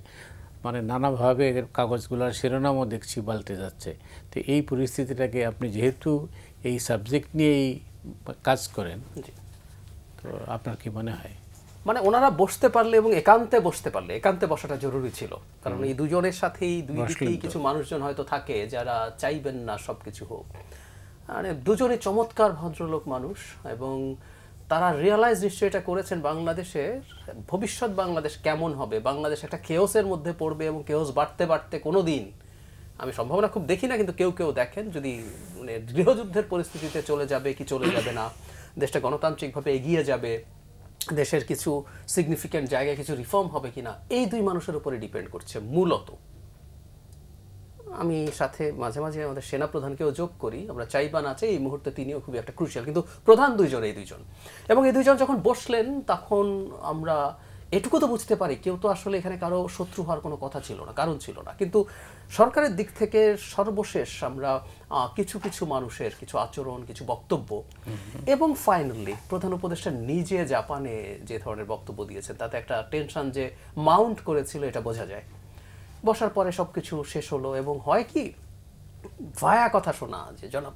মানে নানাভাবে কাগজগুলোর শিরোনামও দেখছি পাল্টে যাচ্ছে। তো এই পরিস্থিতিটাকে আপনি যেহেতু এই সাবজেক্ট নিয়েই কাজ করেন, তো আপনার কি মনে হয়? মানে ওনারা বসতে পারলে এবং একান্তে বসতে পারলে, একান্তে বসাটা জরুরি ছিল, কারণ এই দুজনের সাথেই দুই দিকেই কিছু মানুষজন হয়তো থাকে যারা চাইবেন না সবকিছু হোক। মানে দুজনে চমৎকার ভদ্রলোক মানুষ এবং তারা রিয়েলাইজ নিশ্চয়ই এটা করেছেন বাংলাদেশের ভবিষ্যৎ বাংলাদেশ কেমন হবে, বাংলাদেশ একটা কেওসের মধ্যে পড়বে এবং কেওস বাড়তে বাড়তে কোনো দিন, আমি সম্ভাবনা খুব দেখি না কিন্তু কেউ কেউ দেখেন, যদি মানে গৃহযুদ্ধের পরিস্থিতিতে চলে যাবে কি চলে যাবে না, দেশটা গণতান্ত্রিকভাবে এগিয়ে যাবে, দেশের কিছু সিগনিফিক্যান্ট জায়গায় কিছু রিফর্ম হবে কিনা, এই দুই মানুষের উপরে ডিপেন্ড করছে মূলত। আমি সাথে মাঝে মাঝে আমাদের সেনাপ্রধানকেও যোগ করি, আমরা চাই বা না চাই এই মুহূর্তে তিনিও খুবই একটা ক্রুশিয়াল, কিন্তু প্রধান দুইজন এই দুইজন, এবং এই দুইজন যখন বসলেন তখন আমরা এটুকু তো বুঝতে পারি কেউ তো আসলে এখানে কারো শত্রু হওয়ার কোনো কথা ছিল না, কারণ ছিল না, কিন্তু সরকারের দিক থেকে সর্বশেষ আমরা কিছু কিছু মানুষের কিছু আচরণ, কিছু বক্তব্য এবং ফাইনালি প্রধান উপদেষ্টা নিজে জাপানে যে ধরনের বক্তব্য দিয়েছেন তাতে একটা টেনশন যে মাউন্ট করেছিল এটা বোঝা যায়। বসার পরে সবকিছু শেষ হলো এবং হয় কি ভায়া কথা শোনা, যে জনাব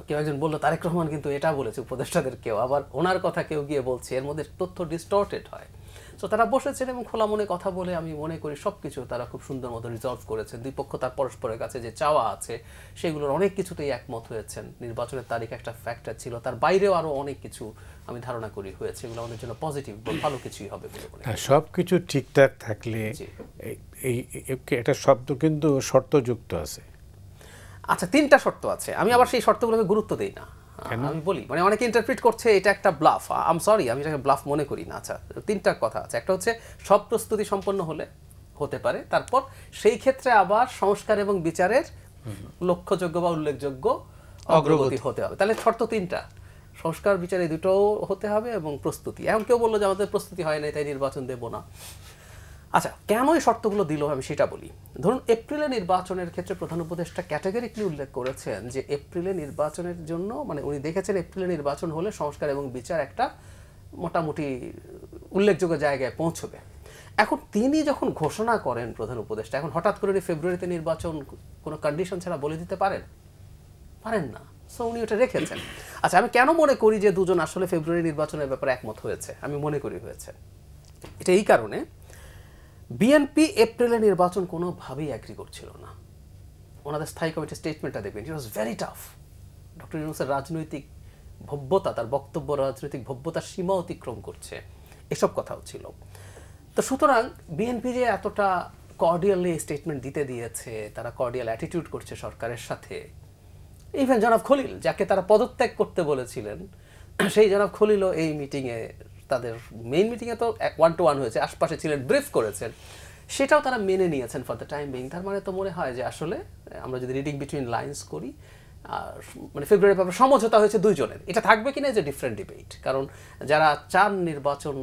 কেউ একজন বললো তারেক রহমান কিন্তু এটা বলেছে উপদেষ্টাদের, কেউ আবার ওনার কথা কেউ গিয়ে বলছে, এর মধ্যে তথ্য ডিস্টর্টেড হয়। সো তারা বসেছেন এবং খোলা মনে কথা বলে আমি মনে করি সবকিছু তারা খুব সুন্দর মতো রিজলভ করেছেন। দুই পক্ষ তার পরস্পরের কাছে যে চাওয়া আছে সেগুলোর অনেক কিছুতেই একমত হয়েছেন। নির্বাচনের তারিখ একটা ফ্যাক্টর ছিল, তার বাইরেও আরও অনেক কিছু আমি ধারণা করি হয়েছে, এগুলো আমাদের জন্য পজিটিভ ভালো কিছুই হবে বলে মনে করি। সব কিছু ঠিকঠাক থাকলে এই একটা শব্দ কিন্তু শর্তযুক্ত আছে। আচ্ছা, 3টা শর্ত আছে, আমি আবার সেই শর্তগুলোকে গুরুত্ব দিই না। আমি বলি মানে অনেকে ইন্টারপ্রিট করছে এটা একটা ব্লাফ, আম সরি, আমি এটাকে ব্লাফ মনে করি না। আচ্ছা, 3টা কথা আছে। একটা হচ্ছে সব প্রস্তুতি সম্পন্ন হতে পারে, তারপর সেই ক্ষেত্রে আবার সংস্কার এবং বিচারের লক্ষ্যযোগ্য বা উল্লেখযোগ্য অগ্রগতি হতে হবে। তাহলে শর্ত 3টা, সংস্কার বিচার এই দুটোও হতে হবে এবং প্রস্তুতি। এখন কেউ বললো যে আমাদের প্রস্তুতি হয় নাই তাই নির্বাচন দেব না। আচ্ছা, কেন এই শর্তগুলো দিল আমি সেটা বলি। ধরুন এপ্রিলে নির্বাচনের ক্ষেত্রে প্রধান উপদেষ্টা ক্যাটাগরিক্যালি উল্লেখ করেছেন যে এপ্রিলে নির্বাচনের জন্য মানে উনি দেখেছেন এপ্রিলে নির্বাচন হলে সংস্কার এবং বিচার একটা মোটামুটি উল্লেখযোগ্য জায়গায় পৌঁছবে। এখন তিনি যখন ঘোষণা করেন প্রধান উপদেষ্টা, এখন হঠাৎ করে ফেব্রুয়ারিতে নির্বাচন কোনো কন্ডিশন ছাড়া বলে দিতে পারেন না। সো উনি ওটা রেখেছেন। আচ্ছা, আমি কেন মনে করি যে দুজন আসলে ফেব্রুয়ারি নির্বাচনের ব্যাপারে একমত হয়েছে? আমি মনে করি হয়েছে এটা এই কারণে, বিএনপি এপ্রিলে নির্বাচন কোনোভাবেই অ্যাগ্রি করছিল না। ওনাদের স্থায়ী কমিটির স্টেটমেন্টটা দেখবেন, ইট ওয়াজ ভেরি টাফ। ডক্টর ইউনূসের রাজনৈতিক ভব্যতা, তার বক্তব্য রাজনৈতিক ভব্যতার সীমা অতিক্রম করছে, এসব কথাও ছিল। তো সুতরাং বিএনপি যে এতটা কর্ডিয়ালি স্টেটমেন্ট দিতে দিয়েছে, তারা কর্ডিয়াল অ্যাটিটিউড করছে সরকারের সাথে, ইভেন জনাব খলিল যাকে তারা পদত্যাগ করতে বলেছিলেন, সেই জনাব খলিলও এই মিটিংয়ে, তাদের মেইন মিটিংয়ে তো 1-to-1 হয়েছে, আশপাশে ছিলেন, ব্রিফ করেছেন, সেটাও তারা মেনে নিয়েছেন ফর দ্য টাইম বিং। তার মানে তো মনে হয় যে আসলে আমরা যদি রিডিং বিটুইন লাইন্স করি, মানে ফেব্রুয়ারি ব্যাপারে সমঝোতা হয়েছে দুইজনের। এটা থাকবে কিনা যে ডিফারেন্ট ডিবেট, কারণ যারা চান নির্বাচন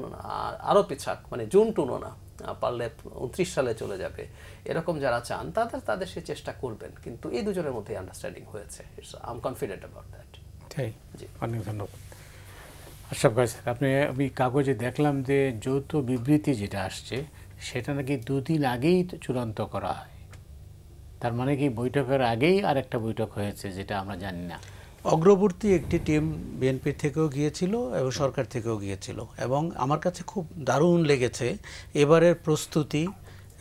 আরও পিছাক, মানে জুন টুনো না, পারলে 29 সালে চলে যাবে, এরকম যারা চান তাদের সে চেষ্টা করবেন, কিন্তু এই দুজনের মধ্যে আন্ডারস্ট্যান্ডিং হয়েছে। I am confident about that. জি, অনেক ধন্যবাদ। আশরাফ ভাই স্যার, আমি কাগজে দেখলাম যে যৌথ বিবৃতি যেটা আসছে সেটা নাকি 2 দিন আগেই চূড়ান্ত করা হয়। তার মানে কি বৈঠকের আগেই আরেকটা বৈঠক হয়েছে যেটা আমরা জানি না? অগ্রবর্তী একটি টিম বিএনপি থেকেও গিয়েছিল এবং সরকার থেকেও গিয়েছিল, এবং আমার কাছে খুব দারুণ লেগেছে এবারের প্রস্তুতি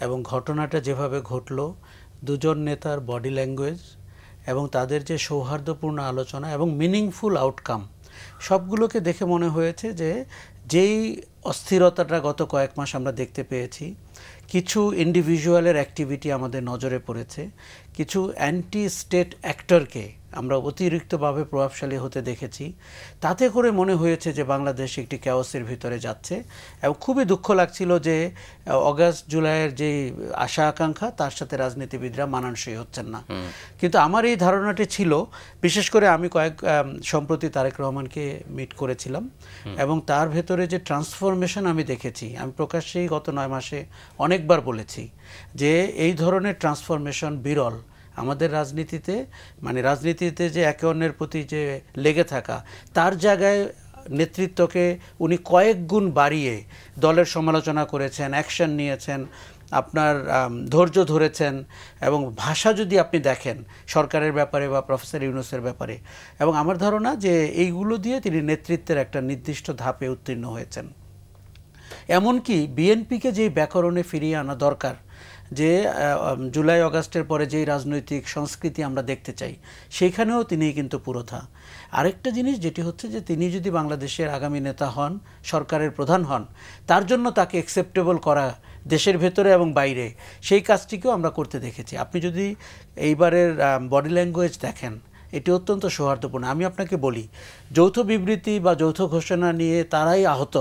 এবং ঘটনাটা যেভাবে ঘটলো, দুজন নেতার বডি ল্যাঙ্গুয়েজ এবং তাদের যে সৌহার্দ্যপূর্ণ আলোচনা এবং মিনিংফুল আউটকাম, সবগুলোকে দেখে মনে হয়েছে যে যেই অস্থিরতাটা গত কয়েক মাস আমরা দেখতে পেয়েছি, কিছু ইন্ডিভিজুয়ালের অ্যাক্টিভিটি আমাদের নজরে পড়েছে, কিছু অ্যান্টি স্টেট অ্যাক্টরকে আমরা অতিরিক্তভাবে প্রভাবশালী হতে দেখেছি, তাতে করে মনে হয়েছে যে বাংলাদেশ একটি ক্যাওসের ভিতরে যাচ্ছে। এবং খুবই দুঃখ লাগছিল যে অগাস্ট জুলাইয়ের যে আশা আকাঙ্ক্ষা তার সাথে রাজনীতিবিদরা মানানসই হচ্ছেন না। কিন্তু আমার এই ধারণাটি ছিল, বিশেষ করে আমি সম্প্রতি তারেক রহমানকে মিট করেছিলাম এবং তার ভেতরে যে ট্রান্সফরমেশন আমি দেখেছি, আমি প্রকাশ্যেই গত 9 মাসে অনেকবার বলেছি যে এই ধরনের ট্রান্সফরমেশন বিরল আমাদের রাজনীতিতে। মানে রাজনীতিতে যে একে অন্যের প্রতি যে লেগে থাকা, তার জায়গায় নেতৃত্বকে উনি কয়েক গুণ বাড়িয়ে দলের সমালোচনা করেছেন, অ্যাকশন নিয়েছেন, আপনার ধৈর্য ধরেছেন, এবং ভাষা যদি আপনি দেখেন সরকারের ব্যাপারে বা প্রফেসর ইউনূসের ব্যাপারে, এবং আমার ধারণা যে এইগুলো দিয়ে তিনি নেতৃত্বের একটা নির্দিষ্ট ধাপে উত্তীর্ণ হয়েছেন। এমনকি বিএনপিকে যেই ব্যাকরণে ফিরিয়ে আনা দরকার, যে জুলাই অগাস্টের পরে যেই রাজনৈতিক সংস্কৃতি আমরা দেখতে চাই, সেইখানেও তিনি কিন্তু পুরোধা। আরেকটা জিনিস যেটি হচ্ছে যে তিনি যদি বাংলাদেশের আগামী নেতা হন, সরকারের প্রধান হন, তার জন্য তাকে অ্যাকসেপ্টেবল করা দেশের ভেতরে এবং বাইরে, সেই কাজটিকেও আমরা করতে দেখেছি। আপনি যদি এইবারের বডি ল্যাঙ্গুয়েজ দেখেন, এটি অত্যন্ত সৌহার্দ্যপূর্ণ। আমি আপনাকে বলি, যৌথ বিবৃতি বা যৌথ ঘোষণা নিয়ে তারাই আহত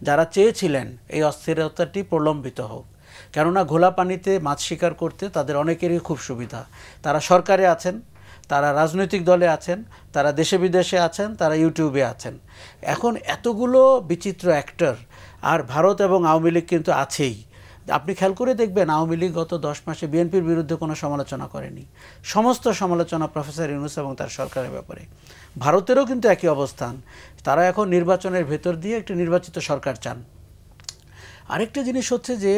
যারা চেয়েছিলেন এই অস্থিরতাটি প্রলম্বিত হোক। কেননা ঘোলা পানিতে মাছ শিকার করতে তাদের অনেকেরই খুব সুবিধা। তারা সরকারে আছেন, তারা রাজনৈতিক দলে আছেন, তারা দেশে বিদেশে আছেন, তারা ইউটিউবে আছেন। এখন এতগুলো বিচিত্র অ্যাক্টর, আর ভারত এবং আওয়ামী লীগ কিন্তু আছেই। আপনি খেয়াল করে দেখবেন, আওয়ামী লীগ গত 10 মাসে বিএনপির বিরুদ্ধে কোনো সমালোচনা করেনি। সমস্ত সমালোচনা প্রফেসর ইউনূস এবং তার সরকারের ব্যাপারে। ভারতেরও কিন্তু একই অবস্থান। তারা এখন নির্বাচনের ভেতর দিয়ে একটি নির্বাচিত সরকার চান। আরেকটা জিনিস হচ্ছে যে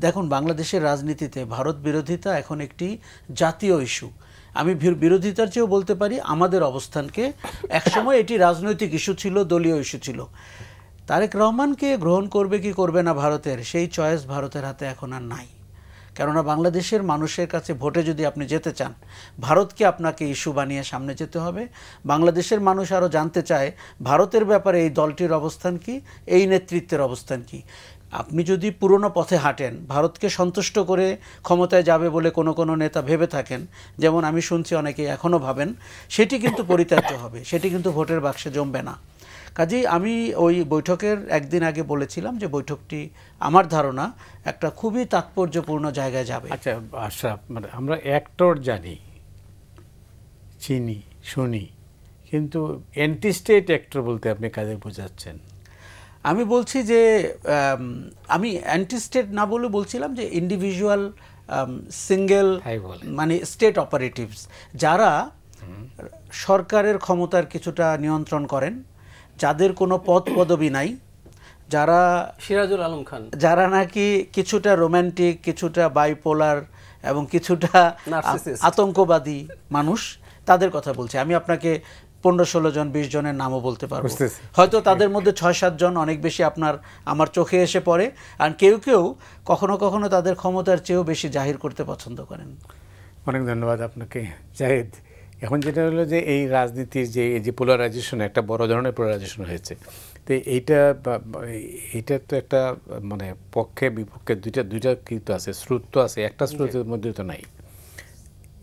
দেখুন, বাংলাদেশের রাজনীতিতে ভারত বিরোধিতা এখন একটি জাতীয় ইস্যু। আমি বিরোধিতার চেয়েও বলতে পারি আমাদের অবস্থানকে, একসময় এটি রাজনৈতিক ইস্যু ছিল, দলীয় ইস্যু ছিল। তারেক রহমানকে গ্রহণ করবে কি করবে না ভারতের, সেই চয়েস ভারতের হাতে এখন আর নাই। কেননা বাংলাদেশের মানুষের কাছে ভোটে যদি আপনি যেতে চান, ভারতকে আপনাকে ইস্যু বানিয়ে সামনে যেতে হবে। বাংলাদেশের মানুষ আরও জানতে চায় ভারতের ব্যাপারে এই দলটির অবস্থান কি, এই নেতৃত্বের অবস্থান কি। আপনি যদি পুরনো পথে হাঁটেন, ভারতকে সন্তুষ্ট করে ক্ষমতায় যাবে বলে কোনো নেতা ভেবে থাকেন, যেমন আমি শুনছি অনেকে এখনও ভাবেন, সেটি কিন্তু পরিত্যাজ্য হবে, সেটি কিন্তু ভোটের বাক্সে জমবে না। কাজেই আমি ওই বৈঠকের একদিন আগে বলেছিলাম যে বৈঠকটি আমার ধারণা একটা খুবই তাৎপর্যপূর্ণ জায়গায় যাবে। আচ্ছা আশরাফ, মানে আমরা অ্যাক্টর জানি, চিনি, শুনি, কিন্তু অ্যান্টি স্টেট অ্যাক্টর বলতে আপনি কাদের বোঝাচ্ছেন? আমি বলছি যে আমি অ্যান্টি স্টেট না বলে বলছিলাম যে ইন্ডিভিজুয়াল সিঙ্গেল, মানে স্টেট অপারেটিভস, যারা সরকারের ক্ষমতার কিছুটা নিয়ন্ত্রণ করেন, যাদের কোনো পদ পদবি নাই, যারা সিরাজুল আলম খান, যারা নাকি কিছুটা রোম্যান্টিক, কিছুটা বাইপোলার এবং কিছুটা আতঙ্কবাদী মানুষ, তাদের কথা বলছি। আমি আপনাকে 15-16 জন 20 জনের নামও বলতে পারবো। হয়তো তাদের মধ্যে 6-7 জন অনেক বেশি আমার চোখে এসে পড়ে, আর কেউ কেউ কখনো কখনো তাদের ক্ষমতার চেয়েও বেশি জাহির করতে পছন্দ করেন। অনেক ধন্যবাদ আপনাকে জাহিদ। এখন যেটা হলো যে এই রাজনীতির যে পোলারাইজেশন, একটা বড় ধরনের পোলারাইজেশন হয়েছে, তো এইটা তো একটা মানে পক্ষে বিপক্ষে দুইটা কিন্তু আছে, স্রোত তো আছে, একটা স্রোতের মধ্যে তো নাই।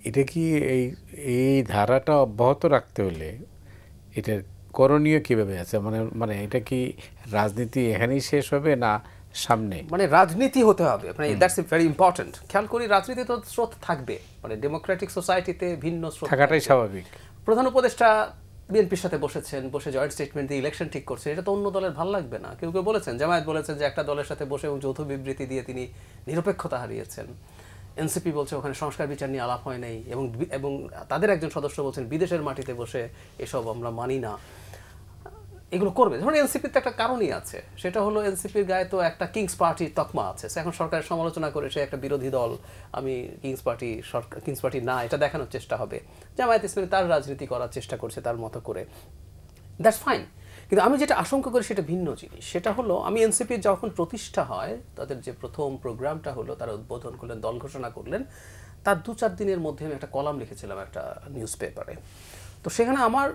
এটা কি এই ধারাটা অব্যাহত রাখতে হলে এটার করণীয় কীভাবে আছে? মানে এটা কি রাজনীতি এখানেই শেষ হবে না সামনে? মানে রাজনীতি হতে হবে, মানে দ্যাটস ভেরি ইম্পর্টেন্ট। খেয়াল করি রাজনীতি তো স্রোত থাকবে, মানে ডেমোক্রেটিক সোসাইটিতে ভিন্ন স্রোত থাকাটাই স্বাভাবিক। প্রধান উপদেষ্টা বিএনপির সাথে বসে জয়েন্ট স্টেটমেন্ট দিয়ে ইলেকশন ঠিক করছে, এটা তো অন্য দলের ভালো লাগবে না। কেউ কেউ বলেছেন, জামায়াত বলেছেন যে একটা দলের সাথে বসে এবং যৌথ বিবৃতি দিয়ে তিনি নিরপেক্ষতা হারিয়েছেন। এনসিপি বলছে ওখানে সংস্কার বিচার নিয়ে আলাপ হয় নাই, এবং তাদের একজন সদস্য বলছেন বিদেশের মাটিতে বসে এসব আমরা মানি না। এগুলো করবে। ধরুন এনসিপির তো একটা কারণই আছে, সেটা হলো এনসিপির গায়ে তো একটা কিংস পার্টির তকমা আছে। এখন সরকারের সমালোচনা করে সে একটা বিরোধী দল, আমি কিংস পার্টি না, এটা দেখানোর চেষ্টা হবে। জামায়াত ইসলামী তার রাজনীতি করার চেষ্টা করছে তার মতো করে, দ্যাটস ফাইন। কিন্তু আমি যেটা আশঙ্কা করি সেটা ভিন্ন জিনিস। সেটা হলো আমি এনসিপির যখন প্রতিষ্ঠা হয়, তাদের যে প্রথম প্রোগ্রামটা হলো, তারা উদ্বোধন করলেন, দল ঘোষণা করলেন, তার 2-4 দিনের মধ্যে আমি একটা কলাম লিখেছিলাম একটা নিউজ পেপারে। তো সেখানে আমার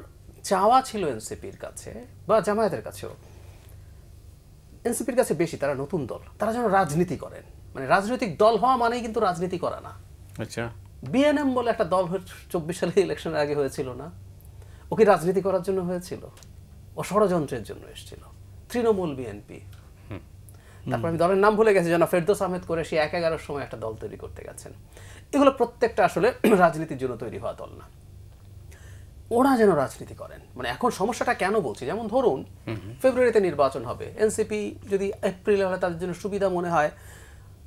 চাওয়া ছিল এনসিপির কাছে বা জামায়াতের কাছেও, এনসিপির কাছে বেশি, তারা নতুন দল, তারা যেন রাজনীতি করেন। মানে রাজনৈতিক দল হওয়া মানেই কিন্তু রাজনীতি করা না। আচ্ছা, বিএনএম বলে একটা দল 24 সালে ইলেকশনের আগে হয়েছিল না? ও কি রাজনীতি করার জন্য হয়েছিল? ও ষড়যন্ত্রের জন্য এসেছিল। তৃণমূল বিএনপি, তারপর আমি দলের নাম ভুলে গেছি, যেন ফেরদৌস আহমেদ করে সে 11-11 সময় একটা দল তৈরি করতে গেছেন। এগুলো প্রত্যেকটা আসলে রাজনীতির জন্য তৈরি হওয়া দল না। ওরা যেন রাজনীতি করেন। মানে এখন সমস্যাটা কেন বলছি, যেমন ধরুন ফেব্রুয়ারিতে নির্বাচন হবে, এনসিপি যদি এপ্রিলে হলে তাদের জন্য সুবিধা মনে হয়,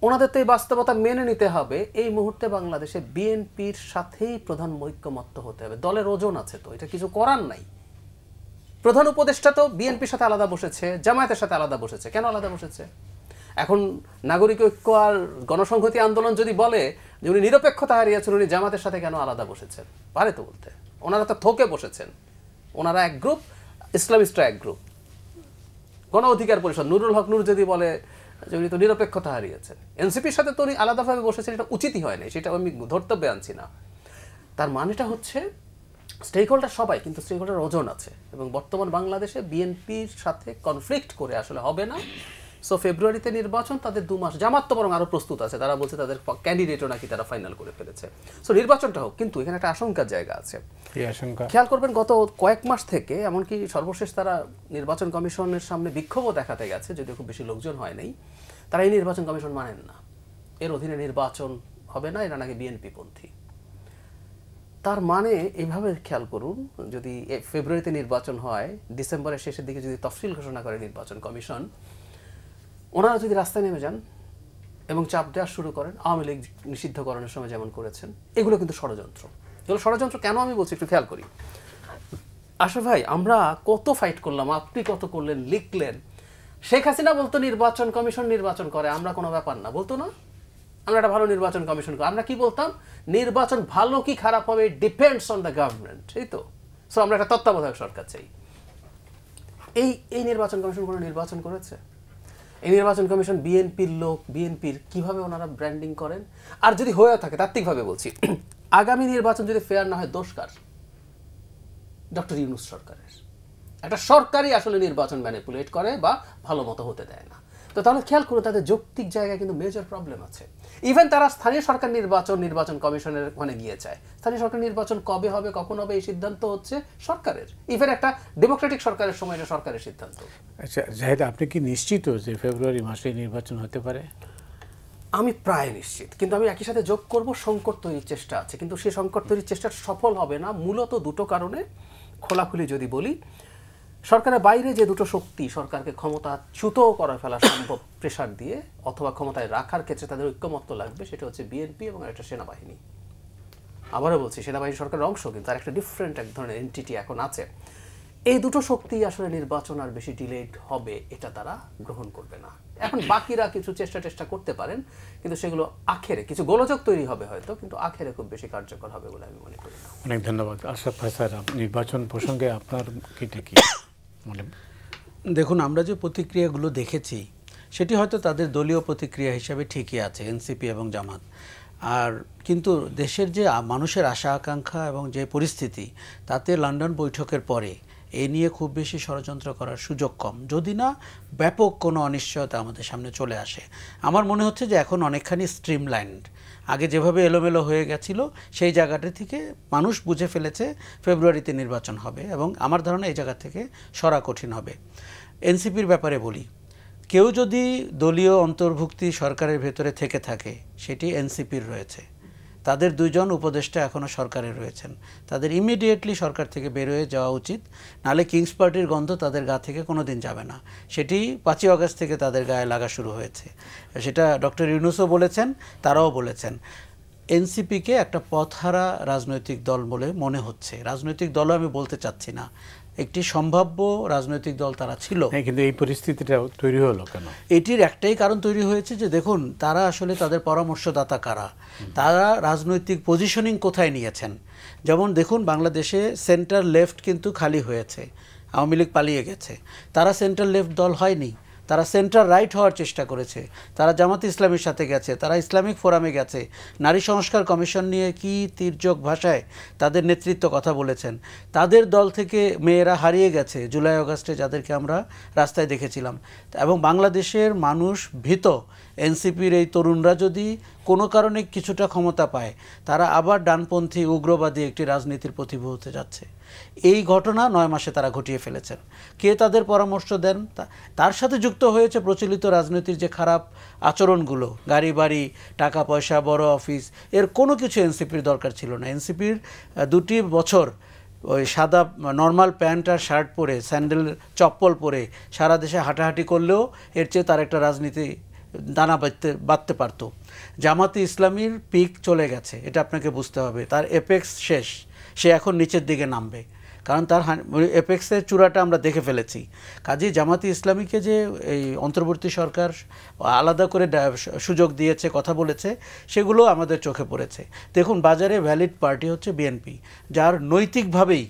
ওনাদের তো এই বাস্তবতা মেনে নিতে হবে। এই মুহূর্তে বাংলাদেশে বিএনপির সাথেই প্রধান ঐক্যমত্য হতে হবে। দলের ওজন আছে, তো এটা কিছু করার নাই। প্রধান উপদেষ্টা তো বিএনপির সাথে আলাদা বসেছে, জামায়াতের সাথে আলাদা বসেছে। কেন আলাদা বসেছে? এখন নাগরিক ঐক্য আর গণসংহতি আন্দোলন যদি বলে যে উনি নিরপেক্ষতা হারিয়েছেন, উনি জামাতের সাথে কেন আলাদা বসেছেন? পারে তো বলতে। ওনারা তো থোকে বসেছেন। ওনারা এক গ্রুপ, ইসলামিস্টরা এক গ্রুপ। গণ অধিকার পরিষদ নুরুল হক নূর যদি বলে যে উনি তো নিরপেক্ষতা হারিয়েছেন, এনসিপির সাথে তো উনি আলাদাভাবে বসেছেন, এটা উচিতই হয় না, সেটা আমি ধর্তব্যে আনছি না। তার মানেটা হচ্ছে স্টেক হোল্ডার সবাই, কিন্তু স্টেক হোল্ডার ওজন আছে, এবং বর্তমান বাংলাদেশে বিএনপির সাথে কনফ্লিক্ট করে আসলে হবে না। সো ফেব্রুয়ারিতে নির্বাচন, তাদের 2 মাস, জামাত তো বরং আরও প্রস্তুত আছে, তারা বলছে তাদের ক্যান্ডিডেটও নাকি তারা ফাইনাল করে ফেলেছে। সো নির্বাচনটা হোক, কিন্তু এখানে একটা আশঙ্কার জায়গা আছে। খেয়াল করবেন গত কয়েক মাস থেকে, এমনকি সর্বশেষ তারা নির্বাচন কমিশনের সামনে বিক্ষোভও দেখাতে গেছে, যদিও খুব বেশি লোকজন হয় নাই। তারা এই নির্বাচন কমিশন মানেন না, এর অধীনে নির্বাচন হবে না, এরা নাকি বিএনপি পন্থী। তার মানে এইভাবে খেয়াল করুন, যদি ফেব্রুয়ারিতে নির্বাচন হয়, ডিসেম্বরের শেষের দিকে যদি তফসিল ঘোষণা করে নির্বাচন কমিশন, ওনারা যদি রাস্তায় নেমে যান এবং চাপ দেওয়া শুরু করেন, আওয়ামী লীগ নিষিদ্ধকরণের সময় যেমন করেছেন, এগুলো কিন্তু ষড়যন্ত্র। এগুলো ষড়যন্ত্র কেন আমি বলছি একটু খেয়াল করি। আশরাফ ভাই, আমরা কত ফাইট করলাম, আপনি কত করলেন, লিখলেন। শেখ হাসিনা বলতো নির্বাচন কমিশন নির্বাচন করে, আমরা কোনো ব্যাপার না, বলতো না আমরা একটা ভালো নির্বাচন কমিশন করি। আমরা কি বলতাম, নির্বাচন ভালো কি খারাপ হবে ডিপেন্ডস অন দ্য গভর্নমেন্ট, এই তো। সো আমরা একটা তত্ত্বাবধায়ক সরকার চাই। এই নির্বাচন কমিশন কোনো নির্বাচন করেছে? এই নির্বাচন কমিশন বিএনপির লোক, বিএনপির কিভাবে ওনারা ব্র্যান্ডিং করেন। আর যদি হয়ে থাকে, তাত্ত্বিকভাবে বলছি, আগামী নির্বাচন যদি ফেয়ার না হয়, দোষ কার? ডক্টর ইউনূস সরকারের। একটা সরকারই আসলে নির্বাচন ম্যানিপুলেট করে বা ভালো মতো হতে দেয় না। তো তাহলে খেয়াল করুন, তাদের যৌক্তিক জায়গায় কিন্তু মেজর প্রবলেম আছে। ইভেন তারা স্থানীয় সরকার নির্বাচন কমিশনের ওখানে গিয়ে চায়। স্থানীয় সরকার নির্বাচন কবে হবে, কখন হবে, এই সিদ্ধান্ত হচ্ছে সরকারের। ইভেন একটা ডেমোক্রেটিক সরকারের সময় এটা সরকারের সিদ্ধান্ত। আচ্ছা জাহিদ, আপনি কি নিশ্চিত যে ফেব্রুয়ারি মাসে নির্বাচন হতে পারে? আমি প্রায় নিশ্চিত, কিন্তু আমি একই সাথে যোগ করব সংকট তৈরির চেষ্টা আছে। কিন্তু সেই সংকট তৈরির চেষ্টা সফল হবে না মূলত 2টো কারণে। খোলাখুলি যদি বলি, সরকারের বাইরে যে 2টো শক্তি সরকারকে ক্ষমতাচ্যুত করে ফেলা সম্ভব প্রেশার দিয়ে, অথবা ক্ষমতায় রাখার ক্ষেত্রে তাদের ঐক্যমত্য লাগবে, সেটা হচ্ছে বিএনপি এবং একটা সেনাবাহিনী। আবারও বলছি, সেনাবাহিনী সরকারের অংশ, কিন্তু তার একটা ডিফারেন্ট এক ধরনের এন্টিটি এখন আছে। এই 2টো শক্তি আসলে নির্বাচন আর বেশি ডিলেড হবে এটা তারা গ্রহণ করবে না। এখন বাকিরা কিছু চেষ্টা করতে পারেন, কিন্তু সেগুলো আখেরে কিছু গোলযোগ তৈরি হবে হয়তো, কিন্তু আখেরে খুব বেশি কার্যকর হবে বলে আমি মনে করি না। অনেক ধন্যবাদ আশরাফ ভাই। স্যার, নির্বাচন প্রসঙ্গে আপনার কি মানে? দেখুন, আমরা যে প্রতিক্রিয়াগুলো দেখেছি সেটি হয়তো তাদের দলীয় প্রতিক্রিয়া হিসাবে ঠিকই আছে, এনসিপি এবং জামাত। আর কিন্তু দেশের যে মানুষের আশা আকাঙ্ক্ষা এবং যে পরিস্থিতি, তাতে লন্ডন বৈঠকের পরে এই নিয়ে খুব বেশি ষড়যন্ত্র করার সুযোগ কম, যদি না ব্যাপক কোনো অনিশ্চয়তা আমাদের সামনে চলে আসে। আমার মনে হচ্ছে যে এখন অনেকখানি স্ট্রিমলাইন্ড। আগে যেভাবে এলোমেলো হয়ে গেছিল, সেই জায়গাটা থেকে মানুষ বুঝে ফেলেছে ফেব্রুয়ারিতে নির্বাচন হবে, এবং আমার ধারণা এই জায়গা থেকে সরা কঠিন হবে। এনসিপির ব্যাপারে বলি, কেউ যদি দলীয় অন্তর্ভুক্তি সরকারের ভেতরে থেকে থাকে, সেটি এনসিপির রয়েছে। তাদের 2 জন উপদেষ্টা এখনও সরকারে রয়েছেন, তাদের ইমিডিয়েটলি সরকার থেকে বের হয়ে যাওয়া উচিত, নাহলে কিংস পার্টির গন্ধ তাদের গা থেকে কোনো দিন যাবে না। সেটি 5ই আগস্ট থেকে তাদের গায়ে লাগা শুরু হয়েছে, সেটা ডক্টর ইউনূসও বলেছেন, তারাও বলেছেন। এনসিপিকে একটা পথহারা রাজনৈতিক দল বলে মনে হচ্ছে। রাজনৈতিক দলও আমি বলতে চাচ্ছি না, একটি সম্ভাব্য রাজনৈতিক দল তারা ছিল। হ্যাঁ, কিন্তু এই পরিস্থিতিটা তৈরি হলো কেন? এটির একটাই কারণ তৈরি হয়েছে যে দেখুন তারা আসলে তাদের পরামর্শদাতা কারা, তারা রাজনৈতিক পজিশনিং কোথায় নিয়েছেন। যেমন দেখুন বাংলাদেশে সেন্টার লেফট কিন্তু খালি হয়েছে, আওয়ামী লীগ পালিয়ে গেছে। তারা সেন্টার লেফট দল হয়নি, তারা সেন্টার রাইট হওয়ার চেষ্টা করেছে। তারা জামাত ইসলামীর সাথে গেছে, তারা ইসলামিক ফোরামে গেছে, নারী সংস্কার কমিশন নিয়ে কি তির্যক ভাষায় তাদের নেতৃত্ব কথা বলেছেন। তাদের দল থেকে মেয়েরা হারিয়ে গেছে জুলাই আগস্টে, যাদেরকে আমরা রাস্তায় দেখেছিলাম। এবং বাংলাদেশের মানুষ ভীত এনসিপির এই তরুণরা যদি কোনো কারণে কিছুটা ক্ষমতা পায়, তারা আবার ডানপন্থী উগ্রবাদী একটি রাজনীতির প্রতিভূ হতে যাচ্ছে। এই ঘটনা 9 মাসে তারা ঘটিয়ে ফেলেছেন। কে তাদের পরামর্শ দেন? তার সাথে যুক্ত হয়েছে প্রচলিত রাজনীতির যে খারাপ আচরণগুলো, গাড়ি বাড়ি, টাকা পয়সা, বড় অফিস, এর কোনো কিছু এনসিপির দরকার ছিল না। এনসিপির 2টি বছর ওই সাদা নর্মাল প্যান্ট আর শার্ট পরে, স্যান্ডেল চপ্পল পরে সারা দেশে হাঁটাহাঁটি করলেও এর চেয়ে তার একটা রাজনীতি দানা বাঁধতে পারতো। জামাতে ইসলামীর পিক চলে গেছে, এটা আপনাকে বুঝতে হবে। তার এপেক্স শেষ, সে এখন নিচের দিকে নামবে, কারণ তার এপেক্সের চূড়াটা আমরা দেখে ফেলেছি। কাজেই জামাতে ইসলামীকে যে এই অন্তর্বর্তী সরকার আলাদা করে সুযোগ দিয়েছে, কথা বলেছে, সেগুলো আমাদের চোখে পড়েছে। দেখুন বাজারে ভ্যালিড পার্টি হচ্ছে বিএনপি, যার নৈতিকভাবেই